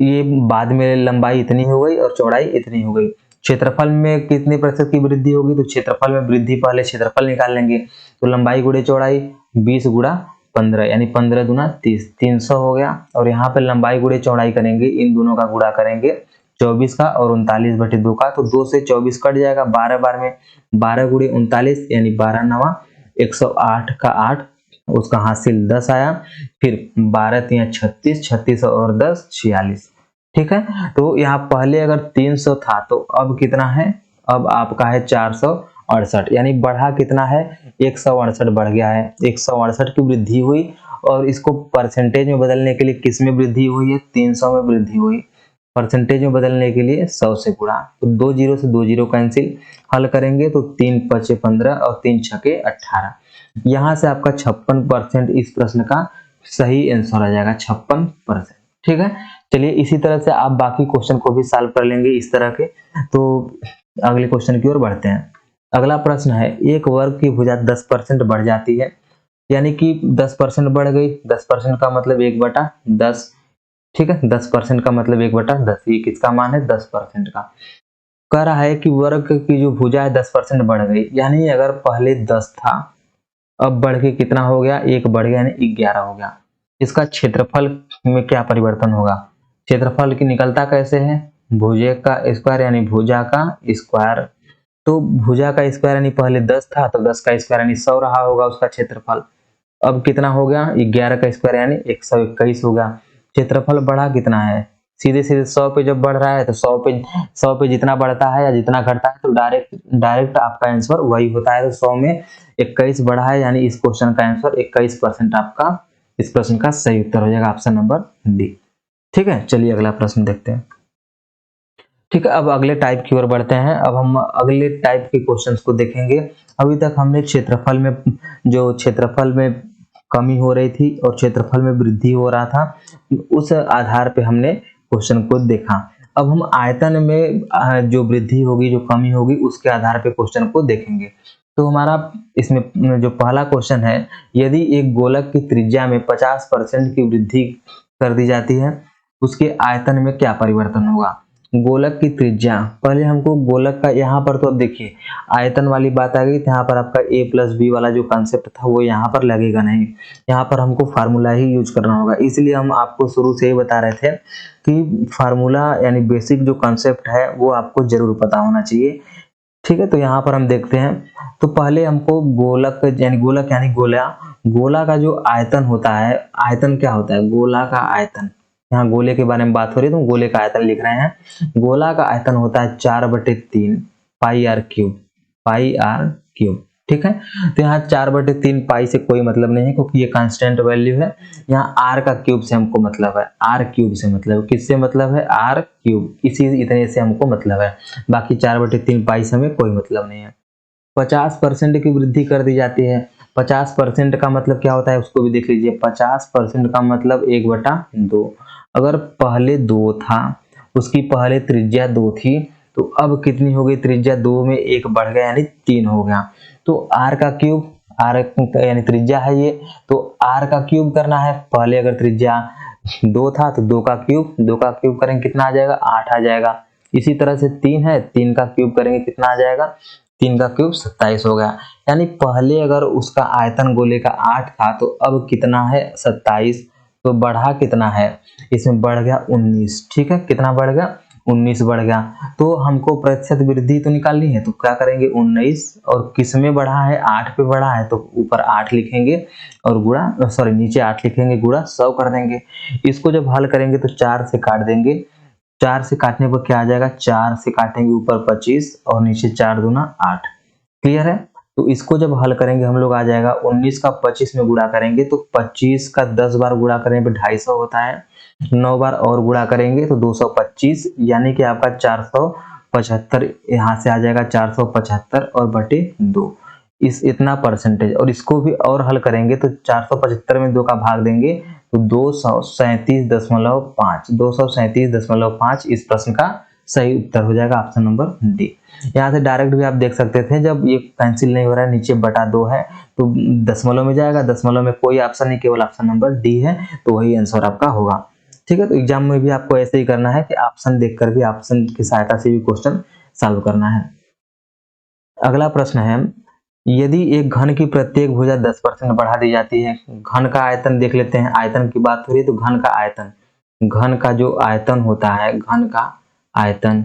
ये बाद में लंबाई इतनी हो गई और चौड़ाई इतनी हो गई। क्षेत्रफल में कितने प्रतिशत की वृद्धि होगी, तो क्षेत्रफल में वृद्धि पहले क्षेत्रफल निकाल लेंगे, तो लंबाई गुणे चौड़ाई 20 गुणा 15, यानी 15 दूना 30, 300 हो गया, और यहाँ पे लंबाई गुणे चौड़ाई करेंगे, इन दोनों का गुणा करेंगे 24 का और 39/2 का, तो 2 से 24 कट जाएगा, 12 बार में 12 गुणे 39, यानी 12 नवा 108 का 8, उसका हासिल 10 आया, फिर 12 तिया 36, 36 और 10 46, ठीक है। तो यहाँ पहले अगर 300 था तो अब कितना है, अब आपका है 468, यानी बढ़ा कितना है 168 बढ़ गया है, 168 की वृद्धि हुई, और इसको परसेंटेज में बदलने के लिए किस में वृद्धि हुई है 300 में वृद्धि हुई, परसेंटेज में बदलने के लिए 100 से गुणा, तो 2 जीरो से 2 जीरो कैंसिल, हल करेंगे तो 3 पचे 15 और 3 छके 18, यहाँ से आपका 56% इस प्रश्न का सही आंसर आ जाएगा 56%। ठीक है, चलिए इसी तरह से आप बाकी क्वेश्चन को भी सॉल्व कर लेंगे इस तरह के। तो अगले क्वेश्चन की ओर बढ़ते हैं। अगला प्रश्न है, एक वर्ग की भुजा 10% बढ़ जाती है, यानी कि 10% बढ़ गई, 10% का मतलब 1/10, ठीक है, 10% का मतलब 1/10, ये किसका मान है 10% का, कह रहा है कि वर्ग की जो भुजा है 10% बढ़ गई, यानी अगर पहले 10 था अब बढ़ के कितना हो गया 1 बढ़ गया, यानी 11 हो गया, इसका क्षेत्रफल में क्या परिवर्तन होगा, क्षेत्रफल की निकलता कैसे है, भुजे का स्क्वायर यानी भुजा का स्क्वायर, तो भुजा का स्क्वायर यानी पहले 10 था तो 10 का स्क्वायर यानी 100 रहा होगा उसका क्षेत्रफल, अब कितना हो गया 11 का स्क्वायर यानी 121 हो गया, क्षेत्रफल बढ़ा कितना है, सीधे सीधे 100 पे जब बढ़ रहा है तो 100 पे जितना बढ़ता है या जितना घटता है तो डायरेक्ट आपका आंसर वही होता है, तो 100 में 21 बढ़ा है, यानी इस क्वेश्चन का आंसर 21% आपका इस प्रश्न का सही उत्तर हो जाएगा ऑप्शन नंबर डी। ठीक है, चलिए अगला प्रश्न देखते हैं। ठीक है, अब अगले टाइप की ओर बढ़ते हैं। अब हम अगले टाइप के क्वेश्चंस को देखेंगे। अभी तक हमने क्षेत्रफल में जो क्षेत्रफल में कमी हो रही थी और क्षेत्रफल में वृद्धि हो रहा था, उस आधार पे हमने क्वेश्चन को देखा। अब हम आयतन में जो वृद्धि होगी, जो कमी होगी, उसके आधार पे क्वेश्चन को देखेंगे। तो हमारा इसमें जो पहला क्वेश्चन है, यदि एक गोलक की त्रिज्या में 50% की वृद्धि कर दी जाती है, उसके आयतन में क्या परिवर्तन होगा। गोलक की त्रिज्या, पहले हमको गोलक का, यहाँ पर तो अब देखिए आयतन वाली बात आ गई, तो यहाँ पर आपका a प्लस बी वाला जो कॉन्सेप्ट था वो यहाँ पर लगेगा नहीं। यहाँ पर हमको फार्मूला ही यूज करना होगा। इसलिए हम आपको शुरू से ही बता रहे थे कि फार्मूला यानी बेसिक जो कॉन्सेप्ट है वो आपको जरूर पता होना चाहिए। ठीक है, तो यहाँ पर हम देखते हैं। तो पहले हमको गोलक यानी गोला, गोला का जो आयतन होता है, आयतन क्या होता है, गोला का आयतन, यहाँ गोले के बारे में बात हो रही है तो गोले का आयतन लिख रहे हैं। गोला का आयतन होता है 4/3 पाई आर क्यूब। ठीक है, तो यहाँ 4/3 पाई से कोई मतलब नहीं है क्योंकि ये कांस्टेंट वैल्यू है। यहाँ आर का क्यूब से हमको मतलब है, आर क्यूब से मतलब किससे मतलब है, आर क्यूब, इसी इतने से हमको मतलब है। बाकी 4/3 पाई से हमें कोई मतलब नहीं है। 50% की वृद्धि कर दी जाती है। 50% का मतलब क्या होता है उसको भी देख लीजिए। 50% का मतलब 1/2। अगर पहले 2 था, उसकी पहले त्रिज्या 2 थी, तो अब कितनी हो गई, त्रिज्या 2 में 1 बढ़ गया यानी 3 हो गया। तो आर का क्यूब, आर यानी त्रिज्या है ये, तो आर का क्यूब करना है। पहले अगर त्रिज्या 2 था तो 2 का क्यूब करेंगे कितना आ जाएगा, 8 आ जाएगा। इसी तरह से 3 है, 3 का क्यूब करेंगे कितना आ जाएगा, 3 का क्यूब 27 हो गया। यानी पहले अगर उसका आयतन गोले का 8 था तो अब कितना है, 27। तो बढ़ा कितना है, इसमें बढ़ गया 19। ठीक है, कितना बढ़ गया, 19 बढ़ गया। तो हमको प्रतिशत वृद्धि तो निकालनी है, तो क्या करेंगे, 19 और किस में बढ़ा है, 8 पे बढ़ा है तो ऊपर 8 लिखेंगे और गुणा, सॉरी नीचे 8 लिखेंगे, गुणा 100 कर देंगे। इसको जब हल करेंगे तो 4 से काट देंगे। 4 से काटने पर क्या आ जाएगा, 4 से काटेंगे ऊपर 25 और नीचे 4 दूना 8। क्लियर है। तो इसको जब हल करेंगे हम लोग आ जाएगा 19 का 25 में गुणा करेंगे तो 25 का 10 बार गुणा करने पे 250 होता है। 9 बार और गुणा करेंगे तो 225, यानी कि आपका 475 यहाँ से आ जाएगा, 475 और बटे 2, इस इतना परसेंटेज। और इसको भी और हल करेंगे तो 475 में 2 का भाग देंगे तो 237.5 इस प्रश्न का सही उत्तर हो जाएगा ऑप्शन नंबर डी। यहाँ से डायरेक्ट भी आप देख सकते थे, जब ये कैंसिल नहीं हो रहा है, नीचे बटा 2 है तो दशमलव में जाएगा, दशमलव में कोई ऑप्शन नहीं, केवल ऑप्शन नंबर डी है, तो वही आंसर आपका होगा। ठीक है, तो एग्जाम में भी आपको ऐसे ही करना है कि ऑप्शन देखकर भी, ऑप्शन की सहायता से भी क्वेश्चन सॉल्व करना है। अगला प्रश्न है, यदि एक घन की प्रत्येक भुजा 10% बढ़ा दी जाती है, घन का आयतन देख लेते हैं, आयतन की बात हो रही है तो घन का आयतन, घन का जो आयतन होता है, घन का आयतन,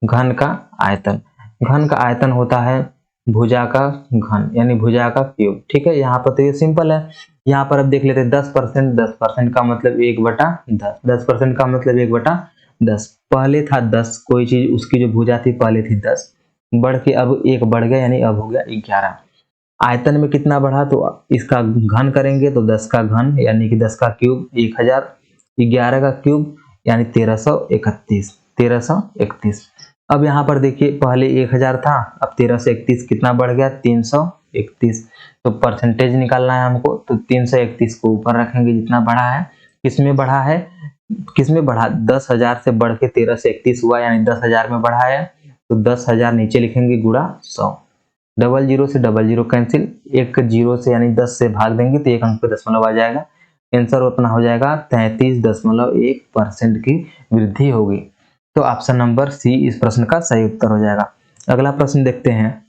घन का आयतन, घन का आयतन होता है भुजा का घन यानी भुजा का क्यूब। ठीक है, यहाँ पर तो ये सिंपल है। यहाँ पर अब देख लेते हैं 10%, 10% का मतलब 1/10, 10% का मतलब 1/10। पहले था 10, कोई चीज उसकी जो भुजा थी पहले थी 10, बढ़ के अब 1 बढ़ गया यानी अब हो गया 11। आयतन में कितना बढ़ा, तो इसका घन करेंगे तो 10 का घन यानी कि 10 का क्यूब 1000, 11 का क्यूब यानी 1331। अब यहाँ पर देखिए पहले 1000 था, अब 1331 कितना बढ़ गया, 331। तो परसेंटेज निकालना है हमको, तो 331 को ऊपर रखेंगे जितना बढ़ा है। किसमें बढ़ा है, किसमें बढ़ा, 10,000 से बढ़ के 1331 हुआ यानी 10,000 में बढ़ा है, तो 10,000 नीचे लिखेंगे गुणा 100। 00 से 00 कैंसिल, एक जीरो से यानी 10 से भाग देंगे तो एक अंक पे दशमलव आ जाएगा। आंसर उतना हो जाएगा 33.1% की वृद्धि होगी। तो ऑप्शन नंबर सी इस प्रश्न का सही उत्तर हो जाएगा। अगला प्रश्न देखते हैं,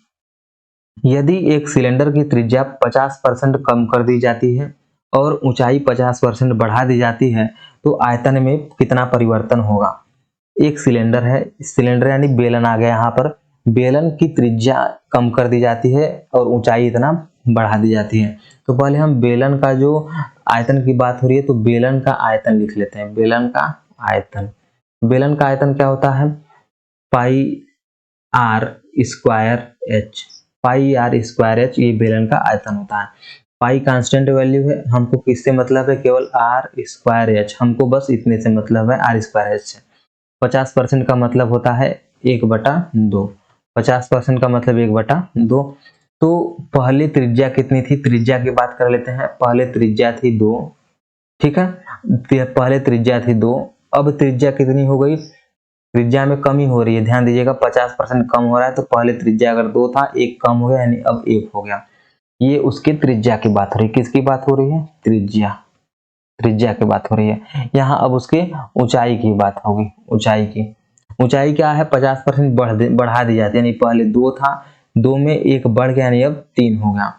यदि एक सिलेंडर की त्रिज्या 50% कम कर दी जाती है और ऊंचाई 50% बढ़ा दी जाती है तो आयतन में कितना परिवर्तन होगा। एक सिलेंडर है, सिलेंडर यानी बेलन आ गया, यहाँ पर बेलन की त्रिज्या कम कर दी जाती है और ऊंचाई इतना बढ़ा दी जाती है। तो पहले हम बेलन का जो आयतन की बात हो रही है तो बेलन का आयतन लिख लेते हैं। बेलन का आयतन, बेलन का आयतन क्या होता है, pi r square h, pi r square h, ये बेलन का आयतन होता है। पाई कांस्टेंट वैल्यू है, हमको किससे मतलब है, केवल आर स्क्वायर एच, हमको बस इतने से मतलब है, आर स्क्वायर एच से। 50% का मतलब होता है 1/2, 50% का मतलब 1/2। तो पहले त्रिज्या कितनी थी, त्रिज्या की बात कर लेते हैं। पहले त्रिज्या थी 2, ठीक है, पहले त्रिज्या थी 2, अब त्रिज्या कितनी हो गई, त्रिज्या में कमी हो रही है, ध्यान दीजिएगा 50% कम हो रहा है। तो पहले त्रिज्या अगर 2 था, 1 कम हो गया, यानी अब 1 हो गया। ये उसके त्रिज्या की बात हो रही है, किसकी बात हो रही है, त्रिज्या, त्रिज्या की बात हो रही है। यहाँ अब उसके ऊंचाई की बात होगी, ऊंचाई की। ऊंचाई क्या है, 50% बढ़ा दी जाती है, यानी पहले 2 था, 2 में 1 बढ़ गया, यानी अब 3 हो गया।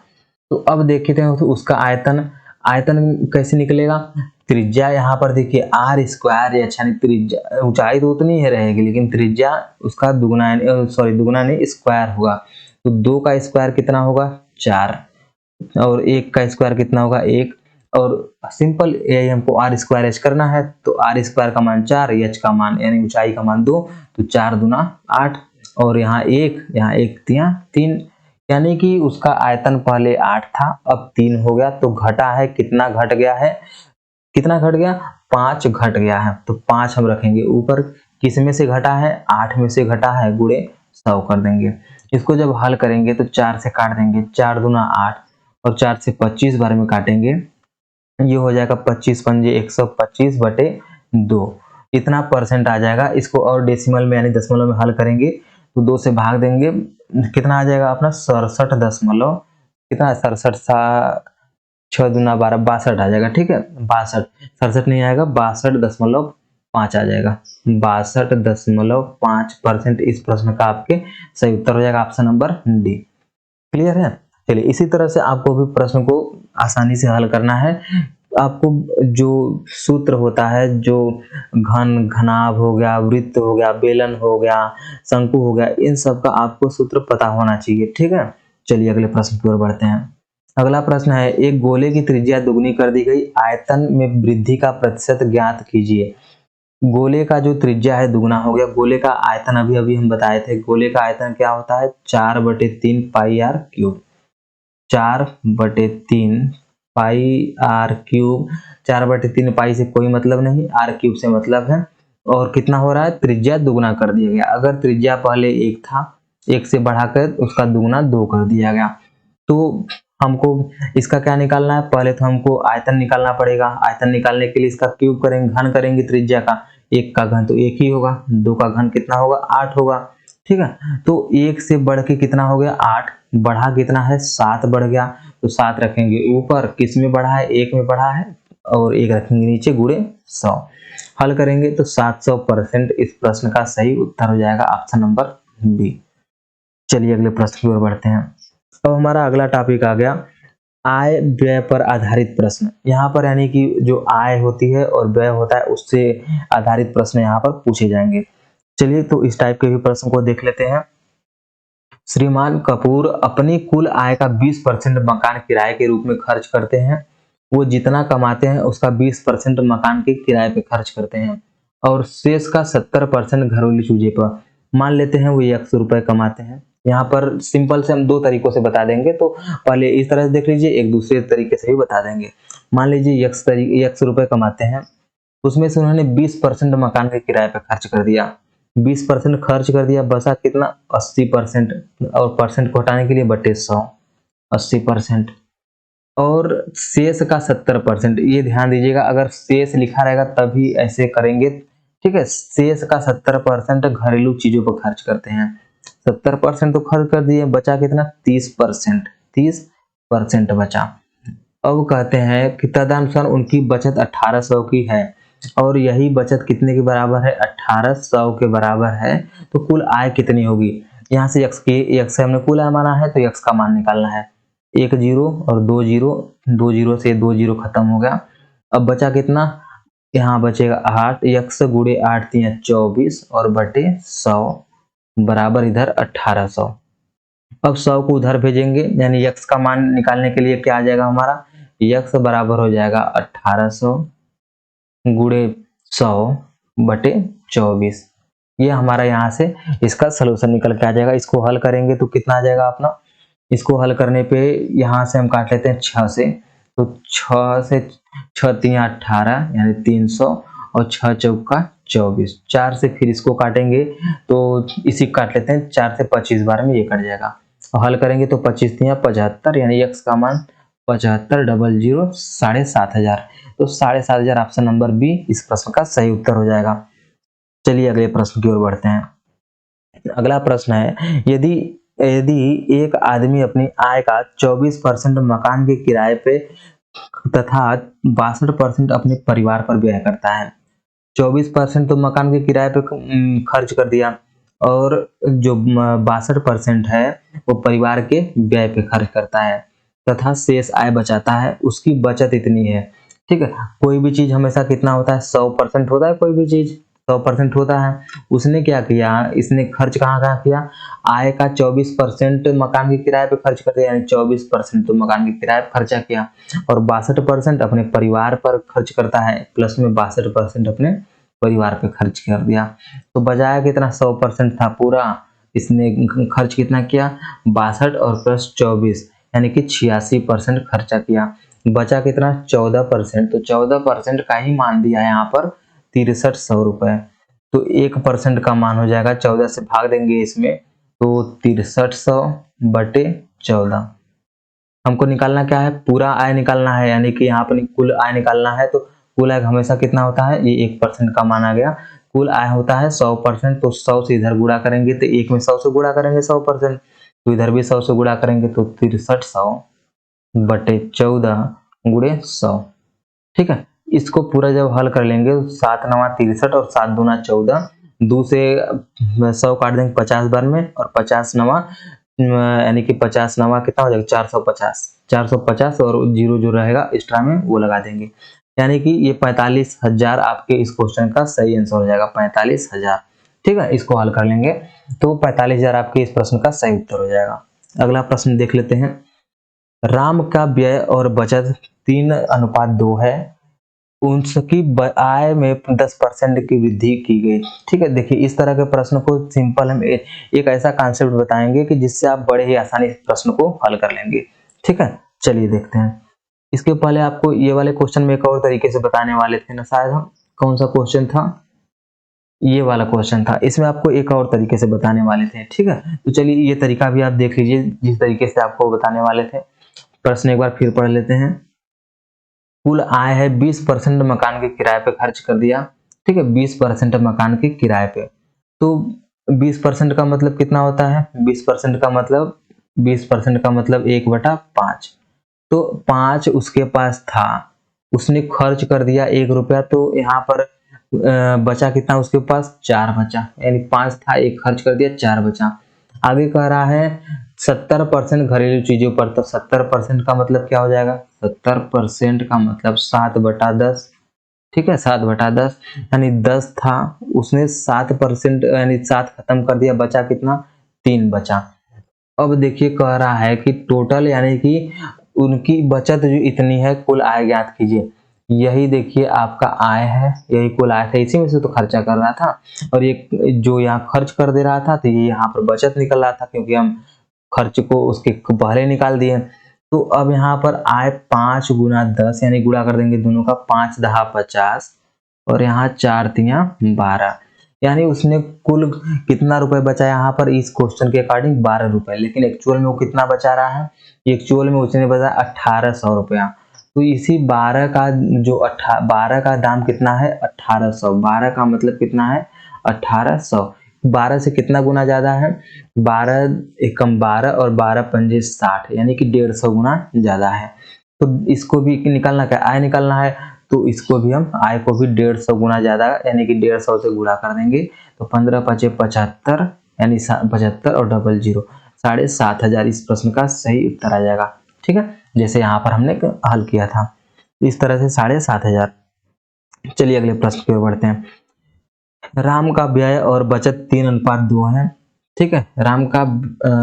तो अब देखते हैं तो उसका आयतन, आयतन कैसे निकलेगा, त्रिज्या यहाँ पर देखिए आर स्क्वायर एच, यानी त्रिज्या, ऊंचाई तो उतनी ही रहेगी लेकिन त्रिज्या उसका दुगुना, सॉरी दुगुना नहीं, स्क्वायर होगा। तो 2 का स्क्वायर कितना होगा, 4, और 1 का स्क्वायर कितना होगा, 1। और सिंपल यही हमको आर स्क्वायर एच करना है, तो आर स्क्वायर का मान 4, एच का मान यानी ऊंचाई का मान 2, तो 4 दूना 8, और यहाँ 1, यहाँ 1 तिया 3, यानी कि उसका आयतन पहले 8 था, अब 3 हो गया। तो घटा है, कितना घट गया है, कितना घट गया, 5 घट गया है। तो 5 हम रखेंगे ऊपर, किस में से घटा है, 8 में से घटा है, गुणे 100 कर देंगे। इसको जब हल करेंगे तो 4 से काट देंगे, 4 दूना 8, और 4 से 25 बार में काटेंगे, ये हो जाएगा 25 पंजे 125/2, इतना परसेंट आ जाएगा। इसको और डेसिमल में यानी दशमलव में हल करेंगे तो 2 से भाग देंगे, कितना आ जाएगा अपना 67 दशमलव, कितना 67 सा 6 दूना 12, 62 आ जाएगा, ठीक है, 62, 67 नहीं आएगा, 62.5 आ जाएगा, 62.5% इस प्रश्न का आपके सही उत्तर हो जाएगा, ऑप्शन नंबर डी। क्लियर है। चलिए इसी तरह से आपको भी प्रश्न को आसानी से हल करना है। आपको जो सूत्र होता है, जो घन, घनाभ हो गया, वृत्त हो गया, बेलन हो गया, शंकु हो गया, इन सब का आपको सूत्र पता होना चाहिए, ठीक है। चलिए अगले प्रश्न की ओर बढ़ते हैं। अगला प्रश्न है, एक गोले की त्रिज्या दुगनी कर दी गई, आयतन में वृद्धि का प्रतिशत ज्ञात कीजिए। गोले का जो त्रिज्या है दुगना हो गया, गोले का आयतन अभी अभी हम बताए थे, गोले का आयतन क्या होता है, 4/3 pi r cube, 4/3 pi r cube, 4/3 pi से कोई मतलब नहीं, आर क्यूब से मतलब है। और कितना हो रहा है, त्रिज्या दुगना कर दिया गया। अगर त्रिज्या पहले 1 था, 1 से बढ़ाकर उसका दुगना 2 कर दिया गया। तो हमको इसका क्या निकालना है, पहले तो हमको आयतन निकालना पड़ेगा। आयतन निकालने के लिए इसका क्यूब करेंगे, घन करेंगे त्रिज्या का, 1 का घन तो 1 ही होगा, 2 का घन कितना होगा, 8 होगा, ठीक है। तो 1 से बढ़ के कितना हो गया, 8, बढ़ा कितना है, 7 बढ़ गया, तो 7 रखेंगे ऊपर, किस में बढ़ा है, 1 में बढ़ा है, और 1 रखेंगे नीचे, गुणे 100। हल करेंगे तो 700% इस प्रश्न का सही उत्तर हो जाएगा, ऑप्शन नंबर बी। चलिए अगले प्रश्न की ओर बढ़ते हैं। अब हमारा अगला टॉपिक आ गया, आय व्यय पर आधारित प्रश्न। यहाँ पर यानी कि जो आय होती है और व्यय होता है उससे आधारित प्रश्न यहाँ पर पूछे जाएंगे। चलिए तो इस टाइप के भी प्रश्न को देख लेते हैं। श्रीमान कपूर अपनी कुल आय का 20% मकान किराए के रूप में खर्च करते हैं। वो जितना कमाते हैं उसका 20% मकान के किराए पे खर्च करते हैं, और शेष का 70% घरेलू चीजों पर। मान लेते हैं वो 100 रुपए कमाते हैं। यहाँ पर सिंपल से हम 2 तरीकों से बता देंगे, तो पहले इस तरह से देख लीजिए, एक दूसरे तरीके से भी बता देंगे। मान लीजिए 100 रुपए कमाते हैं, उसमें से उन्होंने 20% मकान के किराए पे खर्च कर दिया, 20% खर्च कर दिया, बचा कितना, 80%, और परसेंट को हटाने के लिए बटे 100, 80%, और शेष का 70%। ये ध्यान दीजिएगा, अगर शेष लिखा रहेगा तभी ऐसे करेंगे, ठीक है। शेष का 70% घरेलू चीजों पर खर्च करते हैं, 70% तो खर्च कर दिए, बचा कितना, 30%, 30% बचा। अब कहते हैं कि तदनुसार उनकी बचत 1800 की है, और यही बचत कितने के बराबर है, 1800 के बराबर है। तो कुल आय कितनी होगी, यहाँ से x से हमने कुल आय माना है, तो x का मान निकालना है, 1 जीरो और 2 जीरो, 2 जीरो से 2 जीरो खत्म हो गया। अब बचा कितना, यहाँ बचेगा 8, x गुणे 8 3 24, और बटे 100 बराबर इधर 1800। अब 100 को उधर भेजेंगे, यानी x का मान निकालने के लिए क्या आ जाएगा हमारा, x बराबर हो जाएगा 1800 गुणे 100/24। ये हमारा यहाँ से इसका सलूशन निकल के आ जाएगा। इसको हल करेंगे तो कितना आ जाएगा अपना, इसको हल करने पे यहाँ से हम काट लेते हैं 6 से, तो 6 से 6 3 18 यानी 300 और 6 चौका 24, 4 से फिर इसको काटेंगे तो इसी काट लेते हैं, 4 से 25 बार में ये कट जाएगा और हल करेंगे तो 25 3 75 यानी x का मान 75 डबल 0 7,500, तो 7,500 ऑप्शन नंबर बी इस प्रश्न का सही उत्तर हो जाएगा। चलिए अगले प्रश्न की ओर बढ़ते हैं। अगला प्रश्न है, यदि यदि एक आदमी अपनी आय का 24% मकान के किराए पे तथा 62% अपने परिवार पर व्यय करता है, 24% तो मकान के किराए पे खर्च कर दिया और जो 62% है वो परिवार के व्यय पे खर्च करता है तथा शेष आय बचाता है, उसकी बचत इतनी है। ठीक है, कोई भी चीज हमेशा कितना होता है, 100% होता है, कोई भी चीज 100% होता है। उसने क्या किया, इसने खर्च कहाँ कहाँ किया, आय का 24% मकान के किराए पे खर्च कर दिया, यानी 24% तो मकान के किराए पे खर्चा किया और 62% अपने परिवार पर खर्च करता है, प्लस में 62% अपने परिवार पे खर्च कर दिया। तो बजाया कितना, 100% था पूरा, इसने खर्च कितना किया 62 और प्लस 24 यानी कि 86% खर्चा किया। बचा कितना 14%, तो 14% का ही मान दिया है यहाँ पर 6300 रुपए। तो 1% का मान हो जाएगा, 14 से भाग देंगे इसमें तो 6300 बटे 14। हमको निकालना क्या है, पूरा आय निकालना है, यानी कि यहाँ पर कुल आय निकालना है। तो कुल आय हमेशा कितना होता है, ये 1% का माना गया। कुल आय होता है 100%, तो 100 से इधर गुणा करेंगे तो एक में 100 से गुणा करेंगे 100%, तो इधर भी 100 से गुणा करेंगे तो 6300 बटे 14 गुणे 100। ठीक है, इसको पूरा जब हल कर लेंगे 7 9 63 और 7 दूना 14, 2 से 100 काट देंगे 50 बार में और 50 9 यानी कि 50 9 कितना हो जाएगा 450, 450 और 0 जो रहेगा एक्स्ट्रा में वो लगा देंगे, यानी कि ये 45,000 आपके इस क्वेश्चन का सही आंसर हो जाएगा, 45,000। ठीक है, इसको हल कर लेंगे तो 45,000 आपके इस प्रश्न का सही उत्तर हो जाएगा। अगला प्रश्न देख लेते हैं। राम का व्यय और बचत 3:2 है, उनकी आय में 10% की वृद्धि की गई। ठीक है, देखिए इस तरह के प्रश्न को सिंपल हम एक ऐसा कॉन्सेप्ट बताएंगे कि जिससे आप बड़े ही आसानी से प्रश्न को हल कर लेंगे। ठीक है, चलिए देखते हैं। इसके पहले आपको ये वाले क्वेश्चन में एक और तरीके से बताने वाले थे ना शायद हम, कौन सा क्वेश्चन था, ये वाला क्वेश्चन था, इसमें आपको एक और तरीके से बताने वाले थे। ठीक है, तो चलिए ये तरीका भी आप देख लीजिए जिस तरीके से आपको बताने वाले थे। प्रश्न एक बार फिर पढ़ लेते हैं। कुल आय है 20% मकान के किराए पे खर्च कर दिया। ठीक है, 20% मकान के किराए पे, तो 20% का मतलब कितना होता है, 20% का मतलब 20% का मतलब 1/5, तो 5 उसके पास था, उसने खर्च कर दिया 1 रुपया, तो यहाँ पर बचा कितना उसके पास 4 बचा, यानी 5 था 1 खर्च कर दिया 4 बचा। आगे कह रहा है 70% घरेलू चीजों पर, तो 70% का मतलब क्या हो जाएगा, 70% का मतलब 7/10। ठीक है, 7/10 यानी 10 था, उसने 7% यानी 7 खत्म कर दिया, बचा कितना 3 बचा। अब देखिए कह रहा है कि टोटल यानी कि उनकी बचत जो इतनी है, कुल आय ज्ञात कीजिए। यही देखिए आपका आय है, यही कुल आय था, इसी में से तो खर्चा कर रहा था, और ये जो यहाँ खर्च कर दे रहा था तो ये यहाँ पर बचत निकल रहा था, क्योंकि हम खर्च को उसके पहले निकाल दिए। तो अब यहाँ पर आय 5 गुना 10 यानी गुणा कर देंगे दोनों का, 5 10 50 और यहाँ 4 3 12, यानी उसने कुल कितना रुपए बचा यहाँ पर इस क्वेश्चन के अकॉर्डिंग 12 रुपए, लेकिन एक्चुअल में वो कितना बचा रहा है, एक्चुअल में उसने बचा 1800 रुपया। तो इसी 12 का जो 12 का दाम कितना है 1800, 12 का मतलब कितना है 1800, 12 से कितना गुना ज्यादा है, 12 एकम 12 और 12 पंजे 60, यानी कि 150 गुना ज्यादा है। तो इसको भी निकालना, क्या आय निकालना है, तो इसको भी हम आय को भी 150 गुना ज्यादा यानी कि 150 से गुणा कर देंगे, तो 15 5 75 यानी 75 और डबल 0 7,500 इस प्रश्न का सही उत्तर आ जाएगा। ठीक है, जैसे यहाँ पर हमने हल किया था इस तरह से 7,500। चलिए अगले प्रश्न की ओर बढ़ते हैं। राम का व्यय और बचत 3:2 है। ठीक है, राम का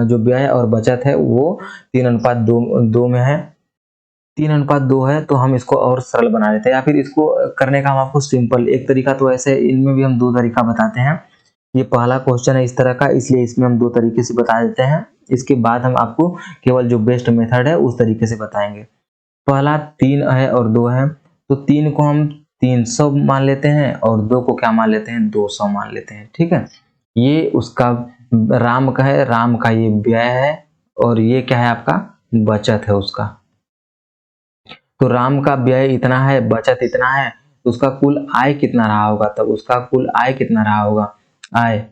जो व्यय और बचत है वो 3:2 में है, 3:2 है, तो हम इसको और सरल बना लेते हैं, या फिर इसको करने का हम आपको सिंपल एक तरीका, तो ऐसे इनमें भी हम 2 तरीका बताते हैं। ये पहला क्वेश्चन है इस तरह का, इसलिए इसमें हम 2 तरीके से बता देते हैं, इसके बाद हम आपको केवल जो बेस्ट मेथड है उस तरीके से बताएंगे। पहला 3 है और 2 है, तो 3 को हम 300 मान लेते हैं और 2 को क्या मान लेते हैं, 200 मान लेते हैं। ठीक है, ये उसका राम का है, राम का ये व्यय है और ये क्या है आपका बचत है उसका। तो राम का व्यय इतना है, बचत इतना है, तो उसका कुल आय कितना रहा होगा, तब उसका कुल आय कितना रहा होगा, आय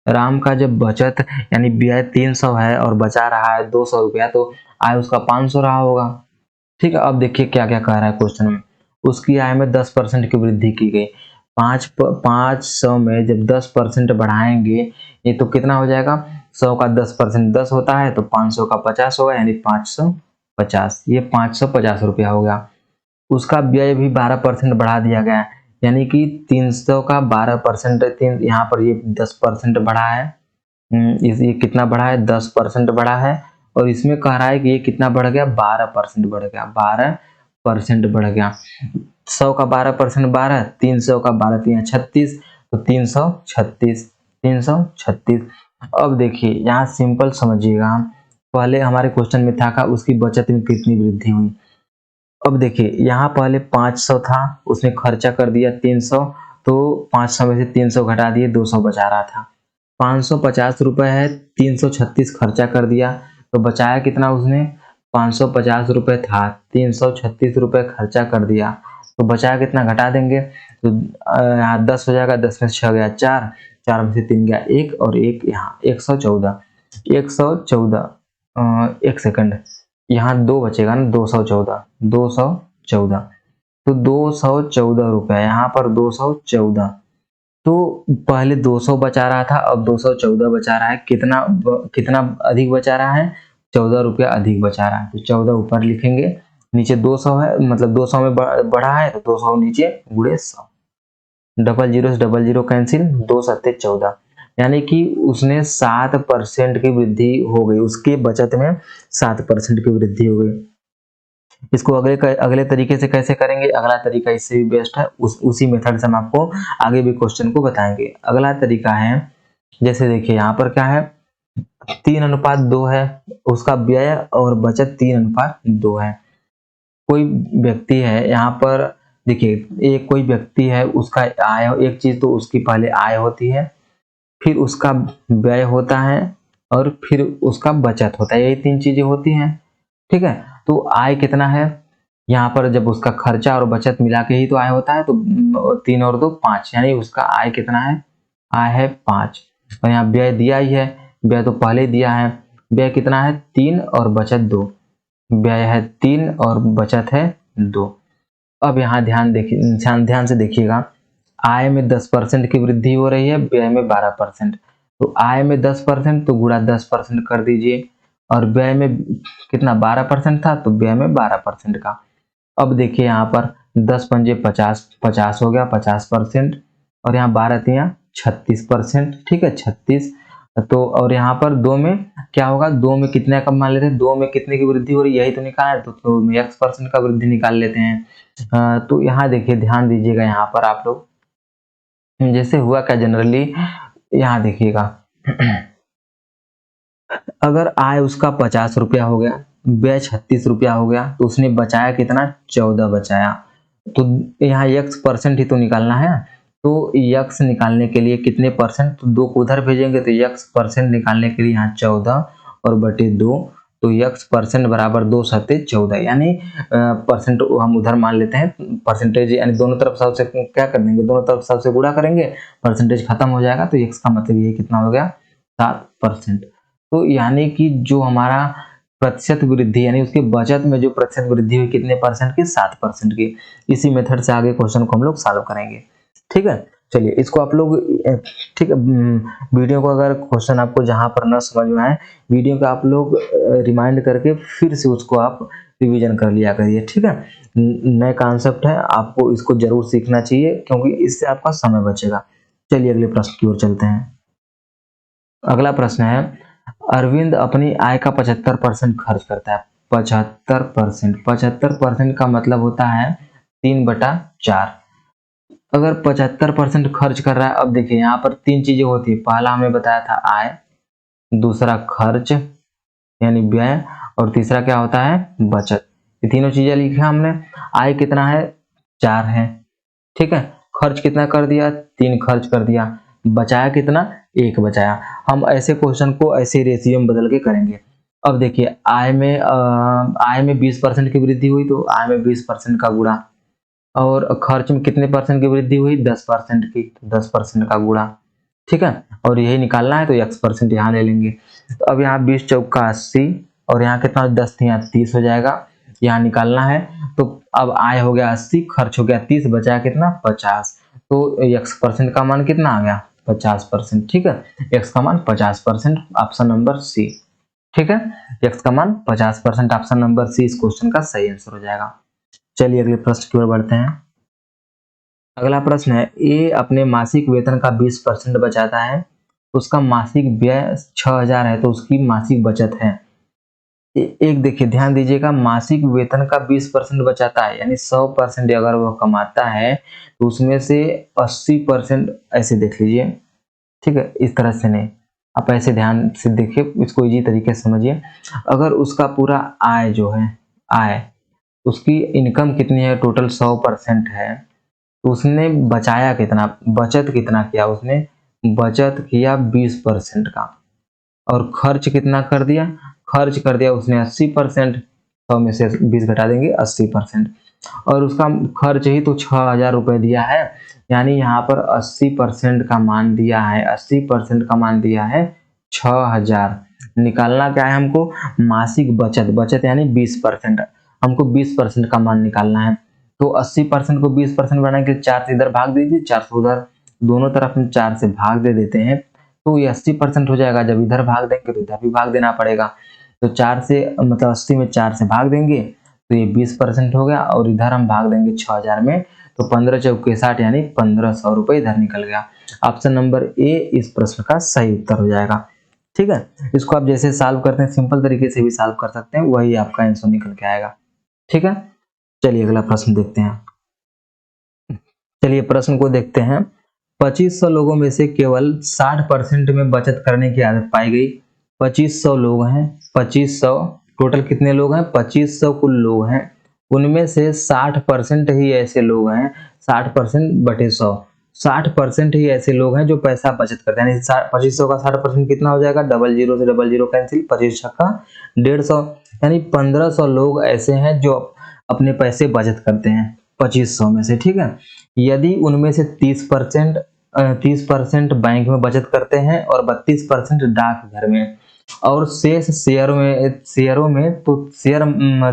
राम का जब बचत यानी व्यय 300 है और बचा रहा है 200 रुपया, तो आय उसका 500 रहा होगा। ठीक है, अब देखिए क्या क्या कह रहा है क्वेश्चन में, उसकी आय में 10% की वृद्धि की गई। 500 में जब 10% बढ़ाएंगे ये तो कितना हो जाएगा, 100 का 10% 10 होता है, तो 500 का 50 होगा, यानी 550, ये 550 रुपया हो गया। उसका व्यय भी 12% बढ़ा दिया गया, यानी कि 300 का 12%, यहाँ पर ये 10% बढ़ा है, ये कितना बढ़ा है, 10% बढ़ा है, और इसमें कह रहा है कि ये कितना बढ़ गया, 12% बढ़ गया, 12% बढ़ गया। 100 का 12% 12, 300 का 12 3 36, तो 336, 336। अब देखिए यहाँ सिंपल समझिएगा, पहले हमारे क्वेश्चन में था का उसकी बचत में कितनी वृद्धि हुई। अब देखिए यहाँ पहले 500 था, उसने खर्चा कर दिया 300, तो 500 में से 300 घटा दिए, 200 बचा रहा था। 550 रुपए है, 336 खर्चा कर दिया, तो बचाया कितना उसने, 550 रुपए था, 336 रुपए खर्चा कर दिया, तो बचाया कितना, घटा देंगे, तो यहाँ 10 हो जाएगा, 10 में 6 गया 4, 4 में से 3 गया 1, और 1 यहाँ 114, 114, एक सेकंड, यहाँ 2 बचेगा ना, 214, 214, तो 214 रुपया, यहाँ पर 214, तो पहले 200 बचा रहा था, अब 214 बचा रहा है, कितना कितना अधिक बचा रहा है, 14 रुपया अधिक बचा रहा है, तो 14 ऊपर लिखेंगे, नीचे 200 है, मतलब 200 में बढ़ा है, तो 200 नीचे गुणे 100, डबल जीरो से डबल जीरो कैंसिल, 2 सत्ते 14, यानी कि उसने 7% की वृद्धि हो गई, उसके बचत में 7% की वृद्धि हो गई। इसको अगले तरीके से कैसे करेंगे, अगला तरीका इससे भी बेस्ट है, उसी मेथड से हम आपको आगे भी क्वेश्चन को बताएंगे। अगला तरीका है, जैसे देखिए यहाँ पर क्या है, 3:2 है, उसका व्यय और बचत 3:2 है। कोई व्यक्ति है यहाँ पर, देखिए एक कोई व्यक्ति है, उसका आय, एक चीज तो उसकी पहले आय होती है, फिर उसका व्यय होता है, और फिर उसका बचत होता है, यही 3 चीजें होती हैं। ठीक है, तो आय कितना है, यहाँ पर जब उसका खर्चा और बचत मिला के ही तो आय होता है, तो 3 और 2 5, यानी उसका आय कितना है, आय है 5, और यहाँ व्यय दिया ही है, व्यय तो पहले दिया है, व्यय कितना है 3 और बचत 2, व्यय है 3 और बचत है 2। अब यहाँ ध्यान से देखिएगा, आय में 10% की वृद्धि हो रही है, व्यय में 12%, तो आय में 10% तो गुणा 10% कर दीजिए, और व्यय में कितना 12% था, तो व्यय में 12% का। अब देखिए यहाँ पर 10 पंजे 50, 50 हो गया 50%, और यहाँ 12 तिया 36%, ठीक है 36, तो और यहाँ पर 2 में क्या होगा, 2 में कितने का मान लेते हैं, 2 में कितने की वृद्धि हो रही है, यही तो निकालना है, तो 2 में x% का वृद्धि निकाल लेते हैं। तो यहाँ देखिए ध्यान दीजिएगा, यहाँ पर आप लोग जैसे हुआ क्या जनरली, यहाँ देखिएगा अगर आय उसका 50 रुपया हो गया, व्यय 36 रुपया हो गया, तो उसने बचाया कितना, 14 बचाया, तो यहाँ x% ही तो निकालना है, तो x निकालने के लिए कितने परसेंट, तो 2 को उधर भेजेंगे, तो x% निकालने के लिए यहाँ 14 और बटे 2, तो x% बराबर 2 सत्ते 14, यानी परसेंट हम उधर मान लेते हैं, परसेंटेज यानी दोनों तरफ 100 से क्या कर देंगे, दोनों तरफ 100 से गुणा करेंगे, परसेंटेज खत्म हो जाएगा, तो x का मतलब ये कितना हो गया, 7%। तो यानी कि जो हमारा प्रतिशत वृद्धि, यानी उसकी बचत में जो प्रतिशत वृद्धि हुई कितने परसेंट की, 7% की। इसी मेथड से आगे क्वेश्चन को हम लोग सॉल्व करेंगे। ठीक है, चलिए इसको आप लोग, ठीक है, वीडियो को अगर क्वेश्चन आपको जहां पर न समझ में आए, वीडियो को आप लोग रिमाइंड करके फिर से उसको आप रिवीजन कर लिया करिए। ठीक है, नए कॉन्सेप्ट है, आपको इसको जरूर सीखना चाहिए, क्योंकि इससे आपका समय बचेगा। चलिए अगले प्रश्न की ओर चलते हैं। अगला प्रश्न है, अरविंद अपनी आय का 75% खर्च करता है। 75%, 75% का मतलब होता है 3/4। अगर 75% खर्च कर रहा है, अब देखिए यहाँ पर 3 चीजें होती है, पहला हमें बताया था आय, दूसरा खर्च यानी व्यय, और तीसरा क्या होता है, बचत। ये तीनों चीजें लिखा हमने। आय कितना है, 4 है, ठीक है। खर्च कितना कर दिया, 3 खर्च कर दिया। बचाया कितना, 1 बचाया। हम ऐसे क्वेश्चन को ऐसे रेशियो में बदल के करेंगे। अब देखिए आय में 20% की वृद्धि हुई तो आय में 20% का गुणा, और खर्च में कितने परसेंट की वृद्धि हुई, 10% की, तो 10% का गुणा, ठीक है। और यही निकालना है तो x% यहाँ ले लेंगे। तो अब यहाँ 20 चौका 80, और यहाँ कितना 10 थी, यहाँ 30 हो जाएगा, यहाँ निकालना है। तो अब आय हो गया 80, खर्च हो गया 30, बचाया कितना, 50। तो x% का मान कितना आ गया, 50%, ठीक है। x का मान 50%, ऑप्शन नंबर सी, ठीक है। x का मान 50%, ऑप्शन नंबर सी इस क्वेश्चन का सही आंसर हो जाएगा। चलिए अगले प्रश्न की ओर बढ़ते हैं। अगला प्रश्न है, ए अपने मासिक वेतन का 20% बचाता है, उसका मासिक व्यय 6000 है, तो उसकी मासिक बचत है। एक देखिए ध्यान दीजिएगा, मासिक वेतन का 20% बचाता है, यानी 100% अगर वह कमाता है तो उसमें से 80%, ऐसे देख लीजिए, ठीक है। इस तरह से नहीं, आप ऐसे ध्यान से देखिए, इसको इजी तरीके से समझिए। अगर उसका पूरा आय जो है, आय उसकी इनकम कितनी है, टोटल 100% है, तो उसने बचाया कितना, बचत कितना किया, उसने बचत किया 20% का। और खर्च कितना कर दिया, खर्च कर दिया उसने 80%, 100 में से 20 घटा देंगे 80%। और उसका खर्च ही तो 6000 रुपये दिया है, यानी यहाँ पर 80% का मान दिया है, 80% का मान दिया है 6000। निकालना क्या है हमको, मासिक बचत, बचत यानी 20%, हमको 20% का मान निकालना है। तो 80% को 20% बनाने के लिए 4 से इधर भाग दीजिए, 4 से उधर, दोनों तरफ हम 4 से भाग दे देते हैं, तो ये 80% हो जाएगा। जब इधर भाग देंगे तो इधर भी भाग देना पड़ेगा, तो 4 से मतलब 80 में 4 से भाग देंगे तो ये 20% हो गया, और इधर हम भाग देंगे 6000 में, तो 15 चौके 60, यानी 1500 रुपये इधर निकल गया। ऑप्शन नंबर ए इस प्रश्न का सही उत्तर हो जाएगा, ठीक है। इसको आप जैसे सॉल्व करते हैं, सिंपल तरीके से भी सॉल्व कर सकते हैं, वही आपका आंसर निकल के आएगा, ठीक है। चलिए अगला प्रश्न देखते हैं। चलिए प्रश्न को देखते हैं। 2500 लोगों में से केवल 60% में बचत करने की आदत पाई गई। 2500 लोग हैं, 2500 टोटल कितने लोग हैं, 2500 कुल लोग हैं, उनमें से 60% ही ऐसे लोग हैं, 60% बटे 100, 60% ही ऐसे लोग हैं जो पैसा बचत करते हैं। यानी 2500 का 60% कितना हो जाएगा, डबल जीरो से डबल जीरो कैंसिल, 25 का 150, यानी 1500 लोग ऐसे हैं जो अपने पैसे बचत करते हैं 2500 में से, ठीक है। यदि उनमें से 30% बैंक में बचत करते हैं और 32% डाकघर में, और शेष शेयरों में तो शेयर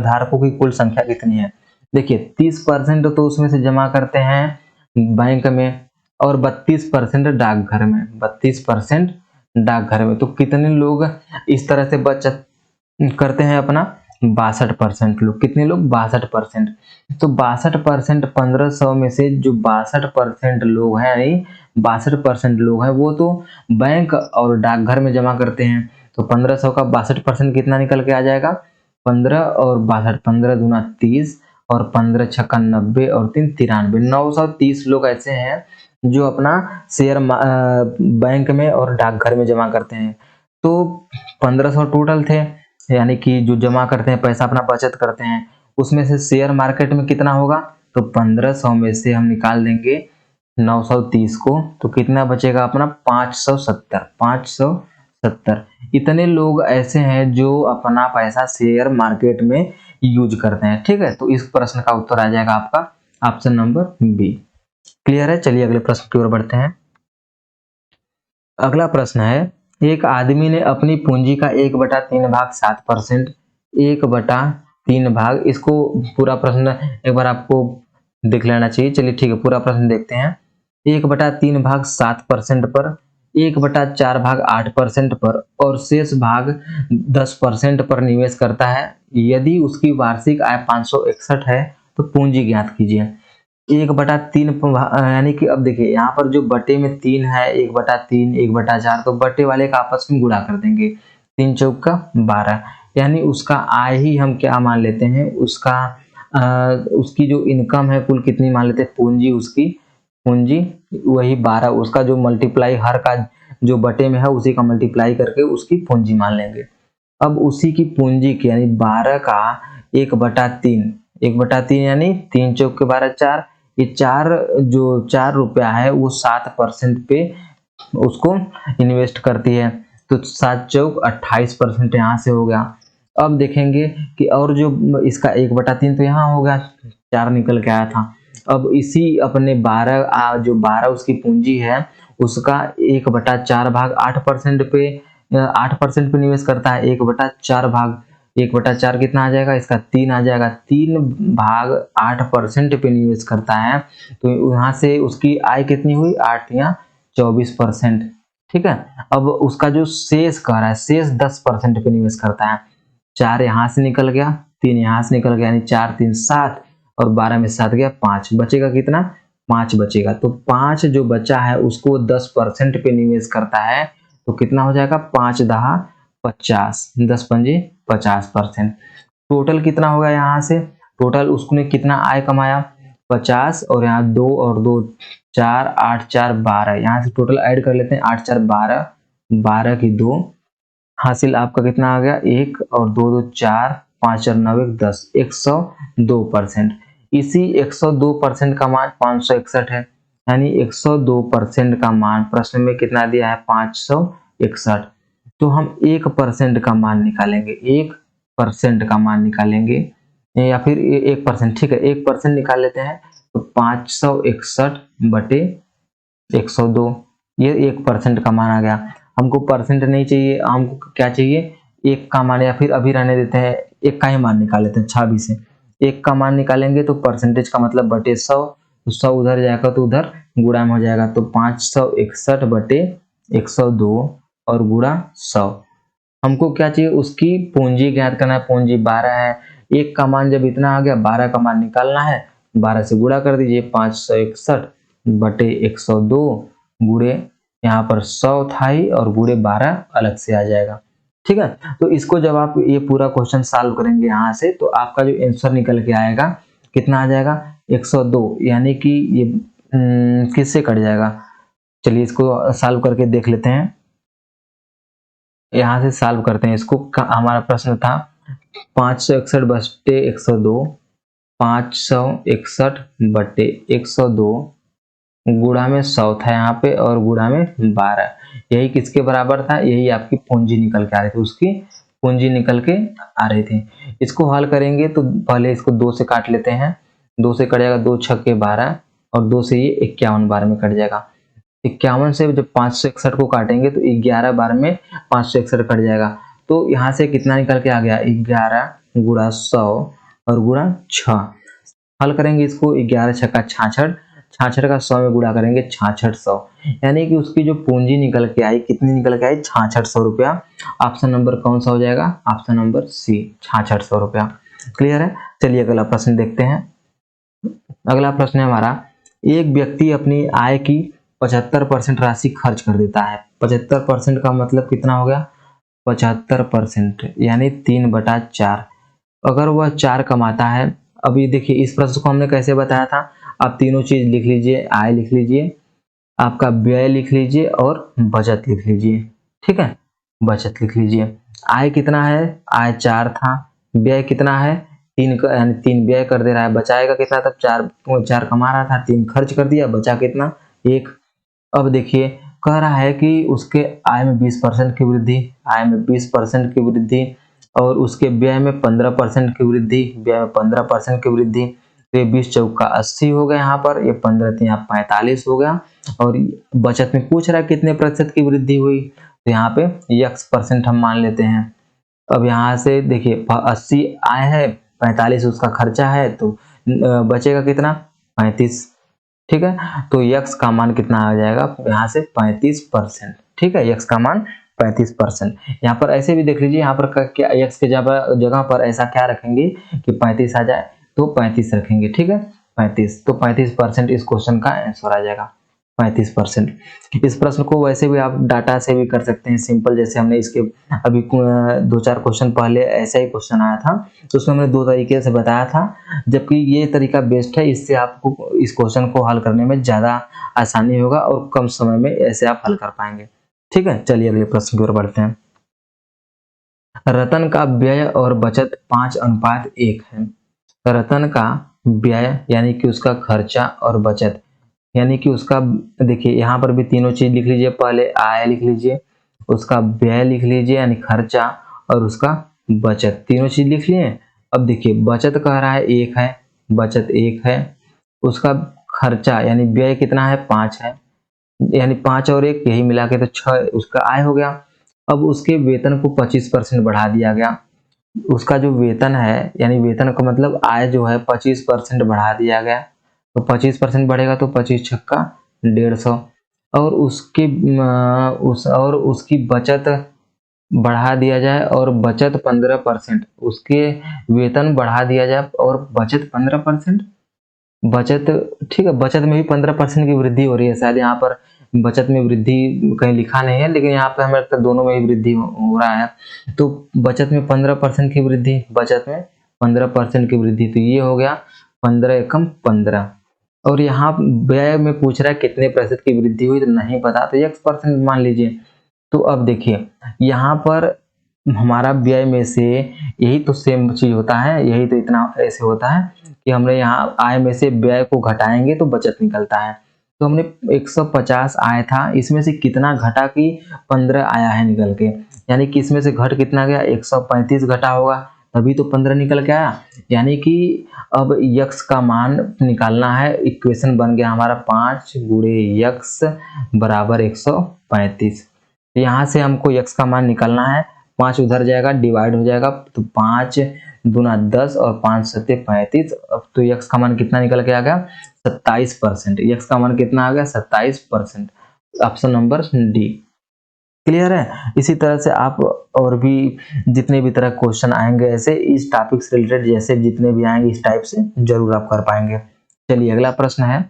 धारकों की कुल संख्या कितनी है। देखिए 30% तो उसमें से जमा करते हैं बैंक में, और 32% डाकघर में, 32% डाकघर में, तो कितने लोग इस तरह से बचत करते हैं अपना, 62% लोग। कितने लोग, 62%। तो 62% 1500 में से जो 62% लोग हैं, यानी 62% लोग हैं, वो तो बैंक और डाकघर में जमा करते हैं। तो 1500 का 62% कितना निकल के आ जाएगा, 15 और 62, 15 दूना 30, और 15 छक्का 90, और 3 93, 930 लोग ऐसे हैं जो अपना शेयर बैंक में और डाकघर में जमा करते हैं। तो 1500 टोटल थे, यानी कि जो जमा करते हैं पैसा अपना बचत करते हैं, उसमें से शेयर मार्केट में कितना होगा, तो 1500 में से हम निकाल देंगे 930 को, तो कितना बचेगा अपना 570, 570। इतने लोग ऐसे हैं जो अपना पैसा शेयर मार्केट में यूज करते हैं, ठीक है। तो इस प्रश्न का उत्तर आ जाएगा आपका ऑप्शन नंबर बी। क्लियर है। चलिए अगले प्रश्न की ओर बढ़ते हैं। अगला प्रश्न है, एक आदमी ने अपनी पूंजी का 1/3 भाग 7%, 1/3 भाग, इसको पूरा प्रश्न एक बार आपको देख लेना चाहिए। चलिए ठीक है, पूरा प्रश्न देखते हैं। 1/3 भाग 7% पर, 1/4 भाग 8% पर, और शेष भाग 10% पर निवेश करता है। यदि उसकी वार्षिक आय 561 है तो पूंजी ज्ञात कीजिए। 1/3 यानी कि अब देखिए यहाँ पर जो बटे में 3 है, 1/3, 1/4, तो बटे वाले का आपस में गुणा कर देंगे, 3 चौका 12, यानी उसका आय ही हम क्या मान लेते हैं, उसका उसकी जो इनकम है कुल कितनी मान लेते हैं, पूंजी, उसकी पूंजी वही 12, उसका जो मल्टीप्लाई हर का जो बटे में है उसी का मल्टीप्लाई करके उसकी पूंजी मान लेंगे। अब उसी की पूंजी की यानी 12 का 1/3, 1/3 यानी 3 चौक के 12 4, ये 4 जो 4 रुपया है वो 7% पे उसको इन्वेस्ट करती है, तो 7 चौक 28% यहाँ से हो गया। अब देखेंगे कि और जो इसका 1/3 तो यहाँ हो गया, 4 निकल के आया था। अब इसी अपने 12 जो 12 उसकी पूंजी है उसका 1/4 भाग 8% पे 8% पे निवेश करता है। 1/4 भाग 1/4 कितना आ जाएगा, इसका 3 आ जाएगा। 3 भाग 8% पे निवेश करता है, तो यहाँ से उसकी आय कितनी हुई, 8 या 24%। ठीक है। अब उसका जो शेष कह रहा है, शेष 10% पे निवेश करता है। 4 यहाँ से निकल गया, 3 यहाँ से निकल गया, यानी 4 3 7 और 12 में 7 गया 5, बचेगा कितना, 5 बचेगा। तो 5 जो बचा है उसको 10% पे निवेश करता है, तो कितना हो जाएगा, 5 दहा 50, 10 पंजे 50%। टोटल कितना होगा यहाँ से, टोटल उसने कितना आय कमाया, 50, और यहाँ 2 और 2 4, 8 4 12, यहाँ से टोटल ऐड कर लेते हैं, 8 4 12, 12 की 2, हासिल आपका कितना आ गया, 1 और 2 2 4, 5 4 9 1 10, 102%। इसी 102% का मान 561 है, यानी 102% का मान प्रश्न में कितना दिया है, 561। तो हम 1% का मान निकालेंगे, 1% का मान निकालेंगे, या फिर 1%, ठीक है 1% निकाल लेते हैं। तो 561 बटे 102, ये 1% का मान आ गया। हमको परसेंट नहीं चाहिए, हमको क्या चाहिए, 1 का मान, या फिर अभी रहने देते हैं, 1 का ही मान निकाल लेते हैं 26 से। 1 का मान निकालेंगे तो परसेंटेज का मतलब बटे 100, तो 100 उधर जाएगा तो उधर गुणा में हो जाएगा, तो 561 बटे 102 और गुणा 100। हमको क्या चाहिए, उसकी पूंजी ज्ञात करना है, पूंजी 12 है। 1 का मान जब इतना आ गया, 12 का मान निकालना है, 12 से गुणा कर दीजिए, 561 बटे 102 गुणे यहाँ पर 100 था ही, और गुणे 12 अलग से आ जाएगा। ठीक है। तो इसको जब आप ये पूरा क्वेश्चन सॉल्व करेंगे यहाँ से, तो आपका जो आंसर निकल के आएगा कितना आ जाएगा, 102, यानी कि ये किससे कट जाएगा। चलिए इसको सॉल्व करके देख लेते हैं, यहाँ से सॉल्व करते हैं इसको। हमारा प्रश्न था 561 बटे 102, 561 बटे 102 गुणा में 100 था यहाँ पे, और गुणा में 12, यही किसके बराबर था, यही आपकी पूंजी निकल के आ रही थी, उसकी पूंजी निकल के आ रही थी। इसको हल करेंगे तो पहले इसको 2 से काट लेते हैं, 2 से कट जाएगा, 2 छक्के 12, और 2 से ये 51 बार में कट जाएगा। 51 से जब 561 को काटेंगे तो 11 बार में 561 कट जाएगा, तो यहाँ से कितना निकल के आ गया, 11 गुणा 100 और गुणा 6। हल करेंगे इसको, 11 छक्का 66, 66 का 100 में गुणा करेंगे 6600, यानी कि उसकी जो पूंजी निकल के आई, कितनी निकल के आई, 6600 रुपया। ऑप्शन नंबर कौन सा हो जाएगा, ऑप्शन नंबर सी, 6600 रुपया। क्लियर है। चलिए अगला प्रश्न देखते हैं। अगला प्रश्न है हमारा, एक व्यक्ति अपनी आय की 75% राशि खर्च कर देता है। 75% का मतलब कितना हो गया, 75%, यानी 3/4। अगर वह 4 कमाता है, अभी देखिए इस प्रश्न को हमने कैसे बताया था, आप तीनों चीज लिख लीजिए, आय लिख लीजिए, आपका व्यय लिख लीजिए, और बचत लिख लीजिए। ठीक है, बचत लिख लीजिए। आय कितना है, आय 4 था, व्यय कितना है 3 का, यानी 3 व्यय कर दे रहा है, बचाएगा कितना, तब 4 कमा रहा था, 3 खर्च कर दिया, बचा कितना, 1। अब देखिए कह रहा है कि उसके आय में 20% की वृद्धि, आय में 20% की वृद्धि, और उसके व्यय में 15% की वृद्धि, व्यय में 15% की वृद्धि, तो ये 20 चौका 80 हो गया यहाँ पर, ये 15 तो यहाँ 45 हो गया। और बचत में पूछ रहा है कितने प्रतिशत की वृद्धि हुई, तो यहाँ पे x% हम मान लेते हैं। अब यहाँ से देखिए 80 आय है, 45 उसका खर्चा है, तो बचेगा कितना, 35। ठीक है, तो x का मान कितना आ जाएगा यहाँ से 35%। ठीक है, x का मान 35%। यहाँ पर ऐसे भी देख लीजिए, यहाँ पर क्या x के जगह पर ऐसा क्या रखेंगे कि 35 आ जाए, तो 35 रखेंगे। ठीक है, 35, तो 35% इस क्वेश्चन का आंसर आ जाएगा, 35%। इस प्रश्न को वैसे भी आप डाटा से भी कर सकते हैं सिंपल, जैसे हमने इसके अभी 2-4 क्वेश्चन पहले ऐसा ही क्वेश्चन आया था, तो उसमें हमने 2 तरीके से बताया था, जबकि ये तरीका बेस्ट है, इससे आपको इस क्वेश्चन को हल करने में ज़्यादा आसानी होगा और कम समय में ऐसे आप हल कर पाएंगे। ठीक है, चलिए अगले प्रश्न की ओर बढ़ते हैं। रतन का व्यय और बचत 5:1 है। रतन का व्यय यानी कि उसका खर्चा और बचत यानी कि उसका, देखिए यहाँ पर भी तीनों चीज लिख लीजिए, पहले आय लिख लीजिए, उसका व्यय लिख लीजिए यानी खर्चा, और उसका बचत, तीनों चीज लिख लिए। अब देखिए बचत कह रहा है 1 है, बचत 1 है, उसका खर्चा यानी व्यय कितना है 5 है, यानी 5 और 1 यही मिला के तो 6 उसका आय हो गया। अब उसके वेतन को 25% बढ़ा दिया गया, उसका जो वेतन है यानी वेतन का मतलब आय जो है 25% बढ़ा दिया गया, तो 25% बढ़ेगा तो 25 छक्का 150, और उसकी बचत बढ़ा दिया जाए और बचत 15%, उसके वेतन बढ़ा दिया जाए और बचत 15%, बचत, ठीक है, बचत में भी 15% की वृद्धि हो रही है, शायद यहाँ पर बचत में वृद्धि कहीं लिखा नहीं है, लेकिन यहाँ पे हमें लगता है दोनों में ही वृद्धि हो रहा है। तो बचत में 15% की वृद्धि, बचत में 15% की वृद्धि, तो ये हो गया 15 एकम 15। और यहाँ व्यय में पूछ रहा है कितने प्रतिशत की वृद्धि हुई, तो नहीं पता, तो x% मान लीजिए। तो अब देखिए यहाँ पर हमारा व्यय में से, यही तो सेम चीज होता है, यही तो इतना ऐसे होता है कि हमने यहाँ आय में से व्यय को घटाएंगे तो बचत निकलता है। तो हमने 150 आय था, इसमें से कितना घटा कि 15 आया है निकल के, यानी कि इसमें से घट कितना गया 135 घटा होगा, तभी तो 15 निकल के आया। यानी कि अब यक्स का मान निकालना है, इक्वेशन बन गया हमारा 5 गुणे यक्स बराबर 135। यहाँ से हमको यक्स का मान निकालना है, 5 उधर जाएगा डिवाइड हो जाएगा, तो 5 दूना 10 और 5 सत्ते 35। अब तो यक्स का मान कितना निकल के आ गया 27%, यक्स का मान कितना आ गया 27%, ऑप्शन नंबर डी। क्लियर है। इसी तरह से आप और भी जितने भी तरह क्वेश्चन आएंगे ऐसे इस टॉपिक से रिलेटेड, जैसे जितने भी आएंगे इस टाइप से जरूर आप कर पाएंगे। चलिए अगला प्रश्न है,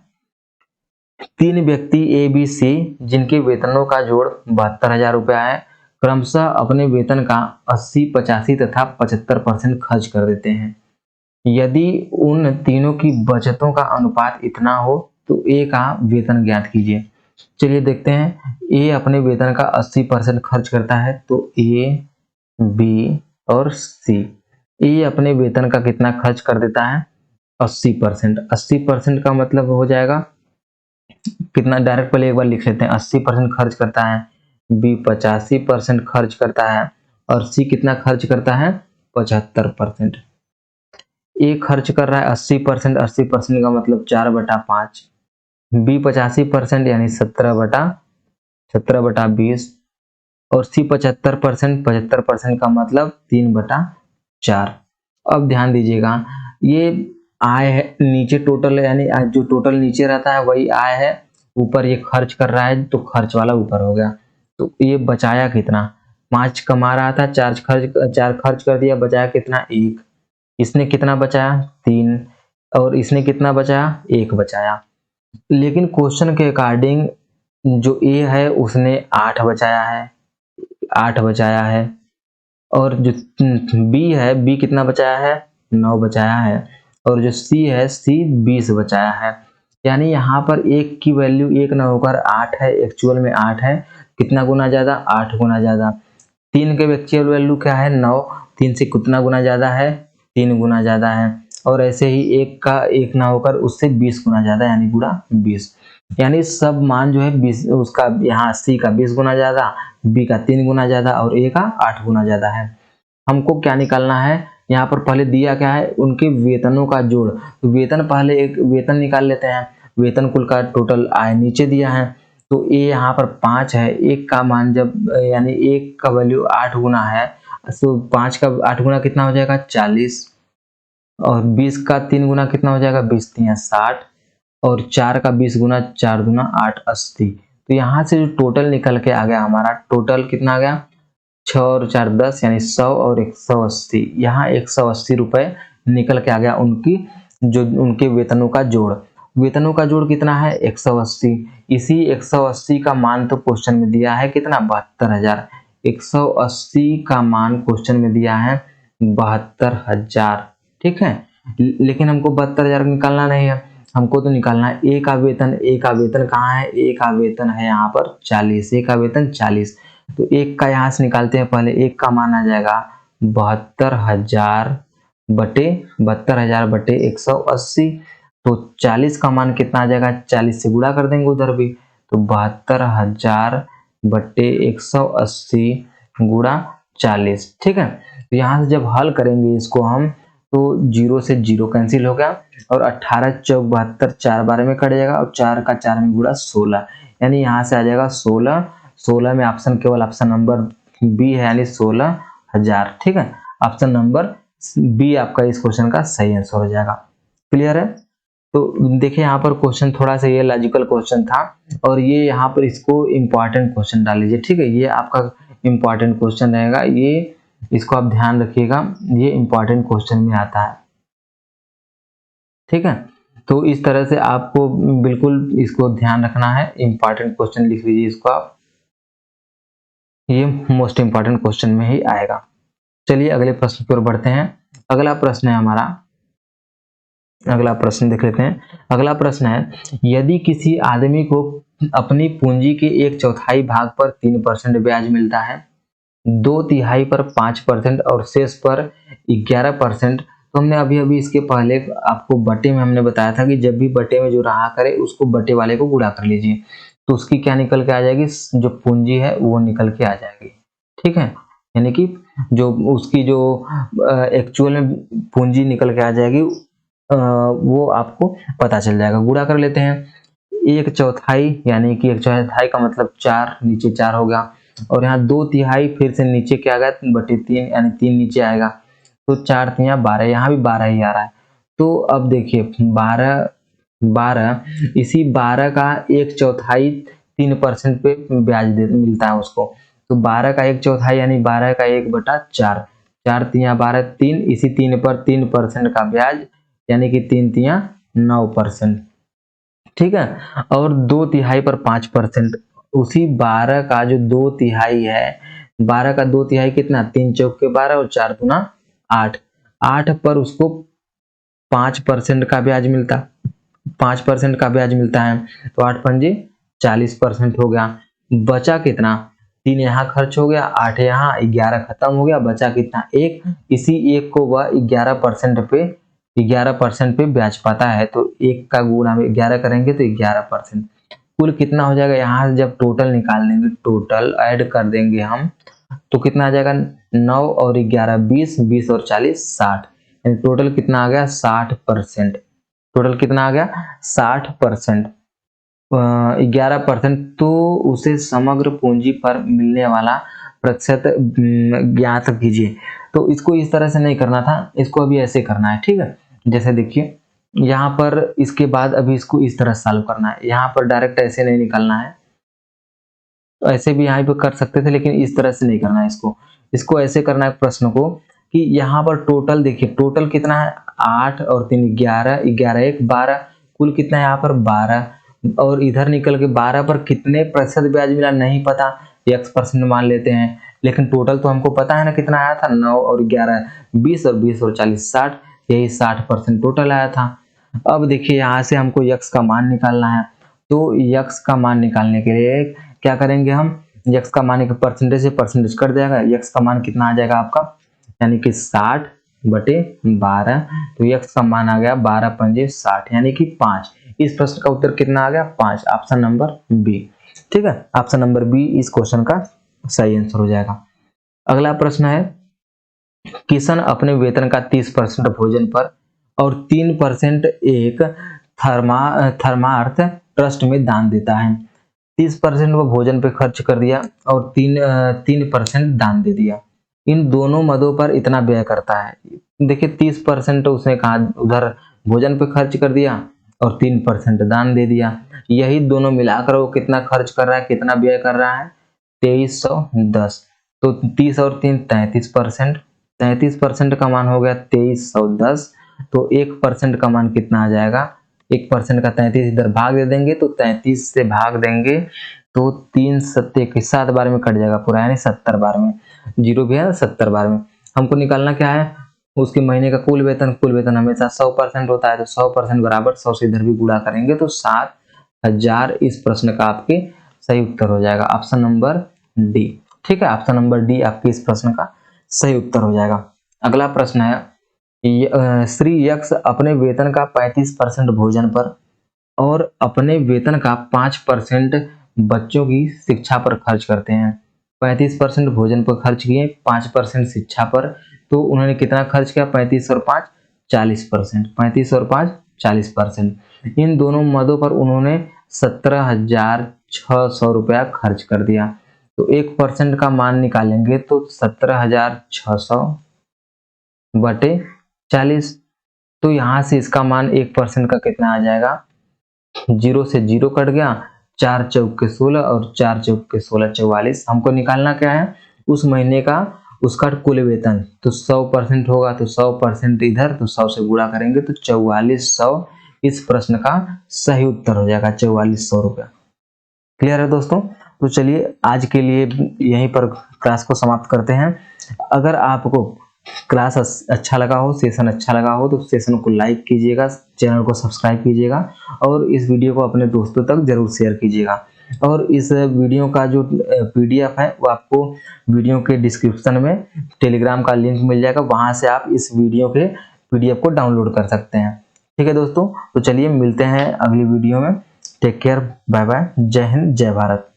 3 व्यक्ति ए बी सी जिनके वेतनों का जोड़ 72,000 रुपया है, क्रमशः अपने वेतन का 80, 85 तथा 75% खर्च कर देते हैं। यदि उन तीनों की बचतों का अनुपात इतना हो तो ए का वेतन ज्ञात कीजिए। चलिए देखते हैं, ए अपने वेतन का 80% खर्च करता है, तो ए, बी और सी। ए अपने वेतन का कितना खर्च कर देता है 80%। 80% का मतलब हो जाएगा कितना, डायरेक्ट पहले एक बार लिख लेते हैं, 80% खर्च करता है, बी 85% खर्च करता है, और सी कितना खर्च करता है 75%। ए खर्च कर रहा है 80%, 80% का मतलब 4/5, बी 85% यानी 17/20, और सी 75%, 75% का मतलब 3/4। अब ध्यान दीजिएगा, ये आय है नीचे टोटल, यानी जो टोटल नीचे रहता है वही आय है, ऊपर ये खर्च कर रहा है तो खर्च वाला ऊपर हो गया। तो ये बचाया कितना, 5 कमा रहा था, 4 खर्च कर दिया, बचाया कितना 1, इसने कितना बचाया 3, और इसने कितना बचाया 1 बचाया। लेकिन क्वेश्चन के अकॉर्डिंग जो ए है उसने 8 बचाया है, 8 बचाया है, और जो बी है, बी कितना बचाया है 9 बचाया है, और जो सी है, सी 20 बचाया है। यानी यहाँ पर एक की वैल्यू 1 ना होकर 8 है, एक्चुअल में 8 है, कितना गुना ज्यादा 8 गुना ज्यादा। 3 के एक्चुअल वैल्यू क्या है 9, 3 से कितना गुना ज्यादा है 3 गुना ज्यादा है, और ऐसे ही एक का 1 ना होकर उससे 20 गुना ज्यादा, यानी गुणा 20। यानी सब मान जो है 20, उसका यहाँ सी का 20 गुना ज्यादा, बी का 3 गुना ज्यादा और ए का 8 गुना ज्यादा है। हमको क्या निकालना है, यहाँ पर पहले दिया क्या है उनके वेतनों का जोड़, तो वेतन पहले एक वेतन निकाल लेते हैं, वेतन कुल का टोटल आय नीचे दिया है, तो ए यहाँ पर 5 है, एक का मान जब यानी एक का वैल्यू 8 गुना है, तो 5 का 8 गुना कितना हो जाएगा 40, और 20 का 3 गुना कितना हो जाएगा 20 3 60, और 4 का 20 गुना 4 दूना 8 80। तो यहाँ से जो टोटल निकल के आ गया हमारा, टोटल कितना आ गया 6 और 4 10, यानी 100 और 180, यहाँ 180 रुपए निकल के आ गया उनकी, जो उनके वेतनों का जोड़। वेतनों का जोड़ कितना है 180, इसी 180 का मान तो क्वेश्चन में दिया है कितना 72,000, 180 का मान क्वेश्चन में दिया है 72,000, ठीक है। लेकिन हमको 72,000 निकालना नहीं है, हमको तो निकालना है ए का वेतन। ए का वेतन कहाँ है? ए का वेतन है यहाँ पर 40। ए का वेतन 40, तो एक का यहाँ से निकालते हैं। पहले एक का मान आ जाएगा 72,000 बटे 180। तो 40 का मान कितना आ जाएगा? 40 से गुणा कर देंगे उधर भी, तो 72,000 बटे 180 गुणा 40। ठीक है, तो यहाँ से जब हल करेंगे इसको हम, तो 0 से 0 कैंसिल हो गया, और 18 चौक 72 4 बार में कट जाएगा, और 4 का 4 में गुणा 16, यानी यहाँ से आ जाएगा 16। 16 में ऑप्शन केवल ऑप्शन नंबर बी है, यानी 16,000। ठीक है, ऑप्शन नंबर बी आपका इस क्वेश्चन का सही आंसर हो जाएगा। क्लियर है? तो देखिए यहाँ पर क्वेश्चन थोड़ा सा ये लॉजिकल क्वेश्चन था, और ये यहाँ पर इसको इम्पॉर्टेंट क्वेश्चन डाल लीजिए। ठीक है, ये आपका इम्पॉर्टेंट क्वेश्चन रहेगा, ये इसको आप ध्यान रखिएगा, ये इम्पॉर्टेंट क्वेश्चन में आता है। ठीक है, तो इस तरह से आपको बिल्कुल इसको ध्यान रखना है। इम्पॉर्टेंट क्वेश्चन लिख लीजिए इसको आप, ये मोस्ट इम्पॉर्टेंट क्वेश्चन में ही आएगा। चलिए अगले प्रश्न की ओर बढ़ते हैं। अगला प्रश्न है हमारा, अगला प्रश्न देख लेते हैं। अगला प्रश्न है, यदि किसी आदमी को अपनी पूंजी के 1/4 भाग पर 3% ब्याज मिलता है, 2/3 पर 5% और शेष पर 11%, तो हमने अभी अभी इसके पहले आपको बटे में हमने बताया था कि जब भी बटे में जो रहा करे उसको बटे वाले को गुणा कर लीजिए, तो उसकी क्या निकल के आ जाएगी? जो पूंजी है वो निकल के आ जाएगी। ठीक है, यानी कि जो उसकी जो एक्चुअल में पूंजी निकल के आ जाएगी, वो आपको पता चल जाएगा। गुणा कर लेते हैं। 1/4 यानी कि 1/4 का मतलब 4, नीचे 4 हो गया, और यहाँ 2/3 फिर से नीचे क्या आ गया? बटे 3, यानी 3 नीचे आएगा, तो 4 3 12, यहाँ भी 12 ही आ रहा है। तो अब देखिए 12 इसी 12 का 1/4 3% पे ब्याज मिलता है उसको, तो 12 का 1/4 यानी 12 का 1/4, 4 3 12, 3, इसी 3 पर 3% का ब्याज, यानी कि 3 3 9%। ठीक है, और 2/3 पर 5%, उसी 12 का जो 2/3 है, 12 का 2/3 कितना? 3 चौक के 12 और 4 दूना 8, 8 पर उसको 5% का ब्याज मिलता, 5% का ब्याज मिलता है, तो 8 पंजे 40% हो गया। बचा कितना? 3 यहाँ खर्च हो गया, 8 यहाँ, 11 खत्म हो गया, बचा कितना? 1। इसी 1 को वह 11% पे ब्याज पाता है, तो 1 का गुणा में 11 करेंगे तो 11%। कुल कितना हो जाएगा? यहाँ से जब टोटल निकाल लेंगे, टोटल ऐड कर देंगे हम, तो कितना आ जाएगा? 9 और 11 20, 20 और 40 60, यानी टोटल कितना आ गया? 60%। टोटल कितना आ गया? 60%। 11%, तो उसे समग्र पूंजी पर मिलने वाला प्रतिशत ज्ञात कीजिए। तो इसको इस तरह से नहीं करना था, इसको अभी ऐसे करना है। ठीक है, जैसे देखिए यहाँ पर इसके बाद अभी इसको इस तरह सॉल्व करना है। यहाँ पर डायरेक्ट ऐसे नहीं निकालना है, तो ऐसे भी यहाँ पे कर सकते थे, लेकिन इस तरह से नहीं करना है इसको। इसको ऐसे करना है प्रश्न को कि यहाँ पर टोटल देखिए, टोटल कितना है? 8 और 3 11, 11 1 12, कुल कितना है यहाँ पर? 12, और इधर निकल के 12 पर कितने प्रतिशत ब्याज मिला नहीं पता, x% मान लेते हैं, लेकिन टोटल तो हमको पता है ना कितना आया था? 9 और 11 20, और 20 और 40 60, यही 60% टोटल आया था। अब देखिए यहाँ से हमको x का मान निकालना है, तो x का मान निकालने के लिए क्या करेंगे हम? x का मान परसेंटेज से परसेंटेज कट जाएगा, x का मान कितना आ जाएगा आपका? यानी कि 60 बटे 12, तो x का मान आ गया 12 पंजे 60, यानी कि 5। इस प्रश्न का उत्तर कितना आ गया? 5, ऑप्शन नंबर बी। ठीक है, ऑप्शन नंबर बी इस क्वेश्चन का सही आंसर हो जाएगा। अगला प्रश्न है, किशन अपने वेतन का 30% भोजन पर और 3% एक धर्मार्थ ट्रस्ट में दान देता है। 30% वो भोजन पे खर्च कर दिया और 3% दान दे दिया। इन दोनों मदों पर इतना व्यय करता है। देखिए 30% उसने कहा उधर भोजन पे खर्च कर दिया और 3% दान दे दिया, यही दोनों मिलाकर वो कितना खर्च कर रहा है, कितना व्यय कर रहा है? 2310। तो 30 और 3 33%, 33% का मान हो गया 2310, तो 1% का मान कितना आ जाएगा? 1% का 33 इधर भाग दे देंगे, तो 33 से भाग देंगे तो 3 7 के 7 बार में कट जाएगा पूरा, यानी 70 बार में, जीरो भी है 70 बार में। हमको निकालना क्या है? उसके महीने का कुल वेतन हमेशा 100% होता है, तो 100% बराबर 100 से इधर भी गुणा करेंगे तो 7,000 इस प्रश्न का आपके सही उत्तर हो जाएगा, ऑप्शन नंबर डी। ठीक है, ऑप्शन नंबर डी आपके इस प्रश्न का सही उत्तर हो जाएगा। अगला प्रश्न है, श्री यक्ष अपने वेतन का 35% भोजन पर और अपने वेतन का 5% बच्चों की शिक्षा पर खर्च करते हैं। 35% भोजन पर खर्च किए, 5% शिक्षा पर, तो उन्होंने कितना खर्च किया? 35 और 5 40%, 35 और 5 40%। इन दोनों मदों पर उन्होंने 17,600 रुपया खर्च कर दिया। तो 1% का मान निकालेंगे तो 17,600 बटे 40, तो यहाँ से इसका मान 1% का कितना आ जाएगा? 0 से 0 कट गया, 4 चौक के 16 और 4 चौक के 16 44। हमको निकालना क्या है? उस महीने का उसका कुल वेतन, तो 100% होगा तो 100% इधर, तो 100 से गुणा करेंगे तो 4400 इस प्रश्न का सही उत्तर हो जाएगा, 4400 रुपया। क्लियर है दोस्तों? तो चलिए आज के लिए यहीं पर क्लास को समाप्त करते हैं। अगर आपको क्लास अच्छा लगा हो, सेशन अच्छा लगा हो, तो सेशन को लाइक कीजिएगा, चैनल को सब्सक्राइब कीजिएगा और इस वीडियो को अपने दोस्तों तक जरूर शेयर कीजिएगा। और इस वीडियो का जो पीडीएफ है वो आपको वीडियो के डिस्क्रिप्शन में टेलीग्राम का लिंक मिल जाएगा, वहां से आप इस वीडियो के पीडीएफ को डाउनलोड कर सकते हैं। ठीक है दोस्तों, तो चलिए मिलते हैं अगली वीडियो में। टेक केयर, बाय बाय, जय हिंद, जय भारत।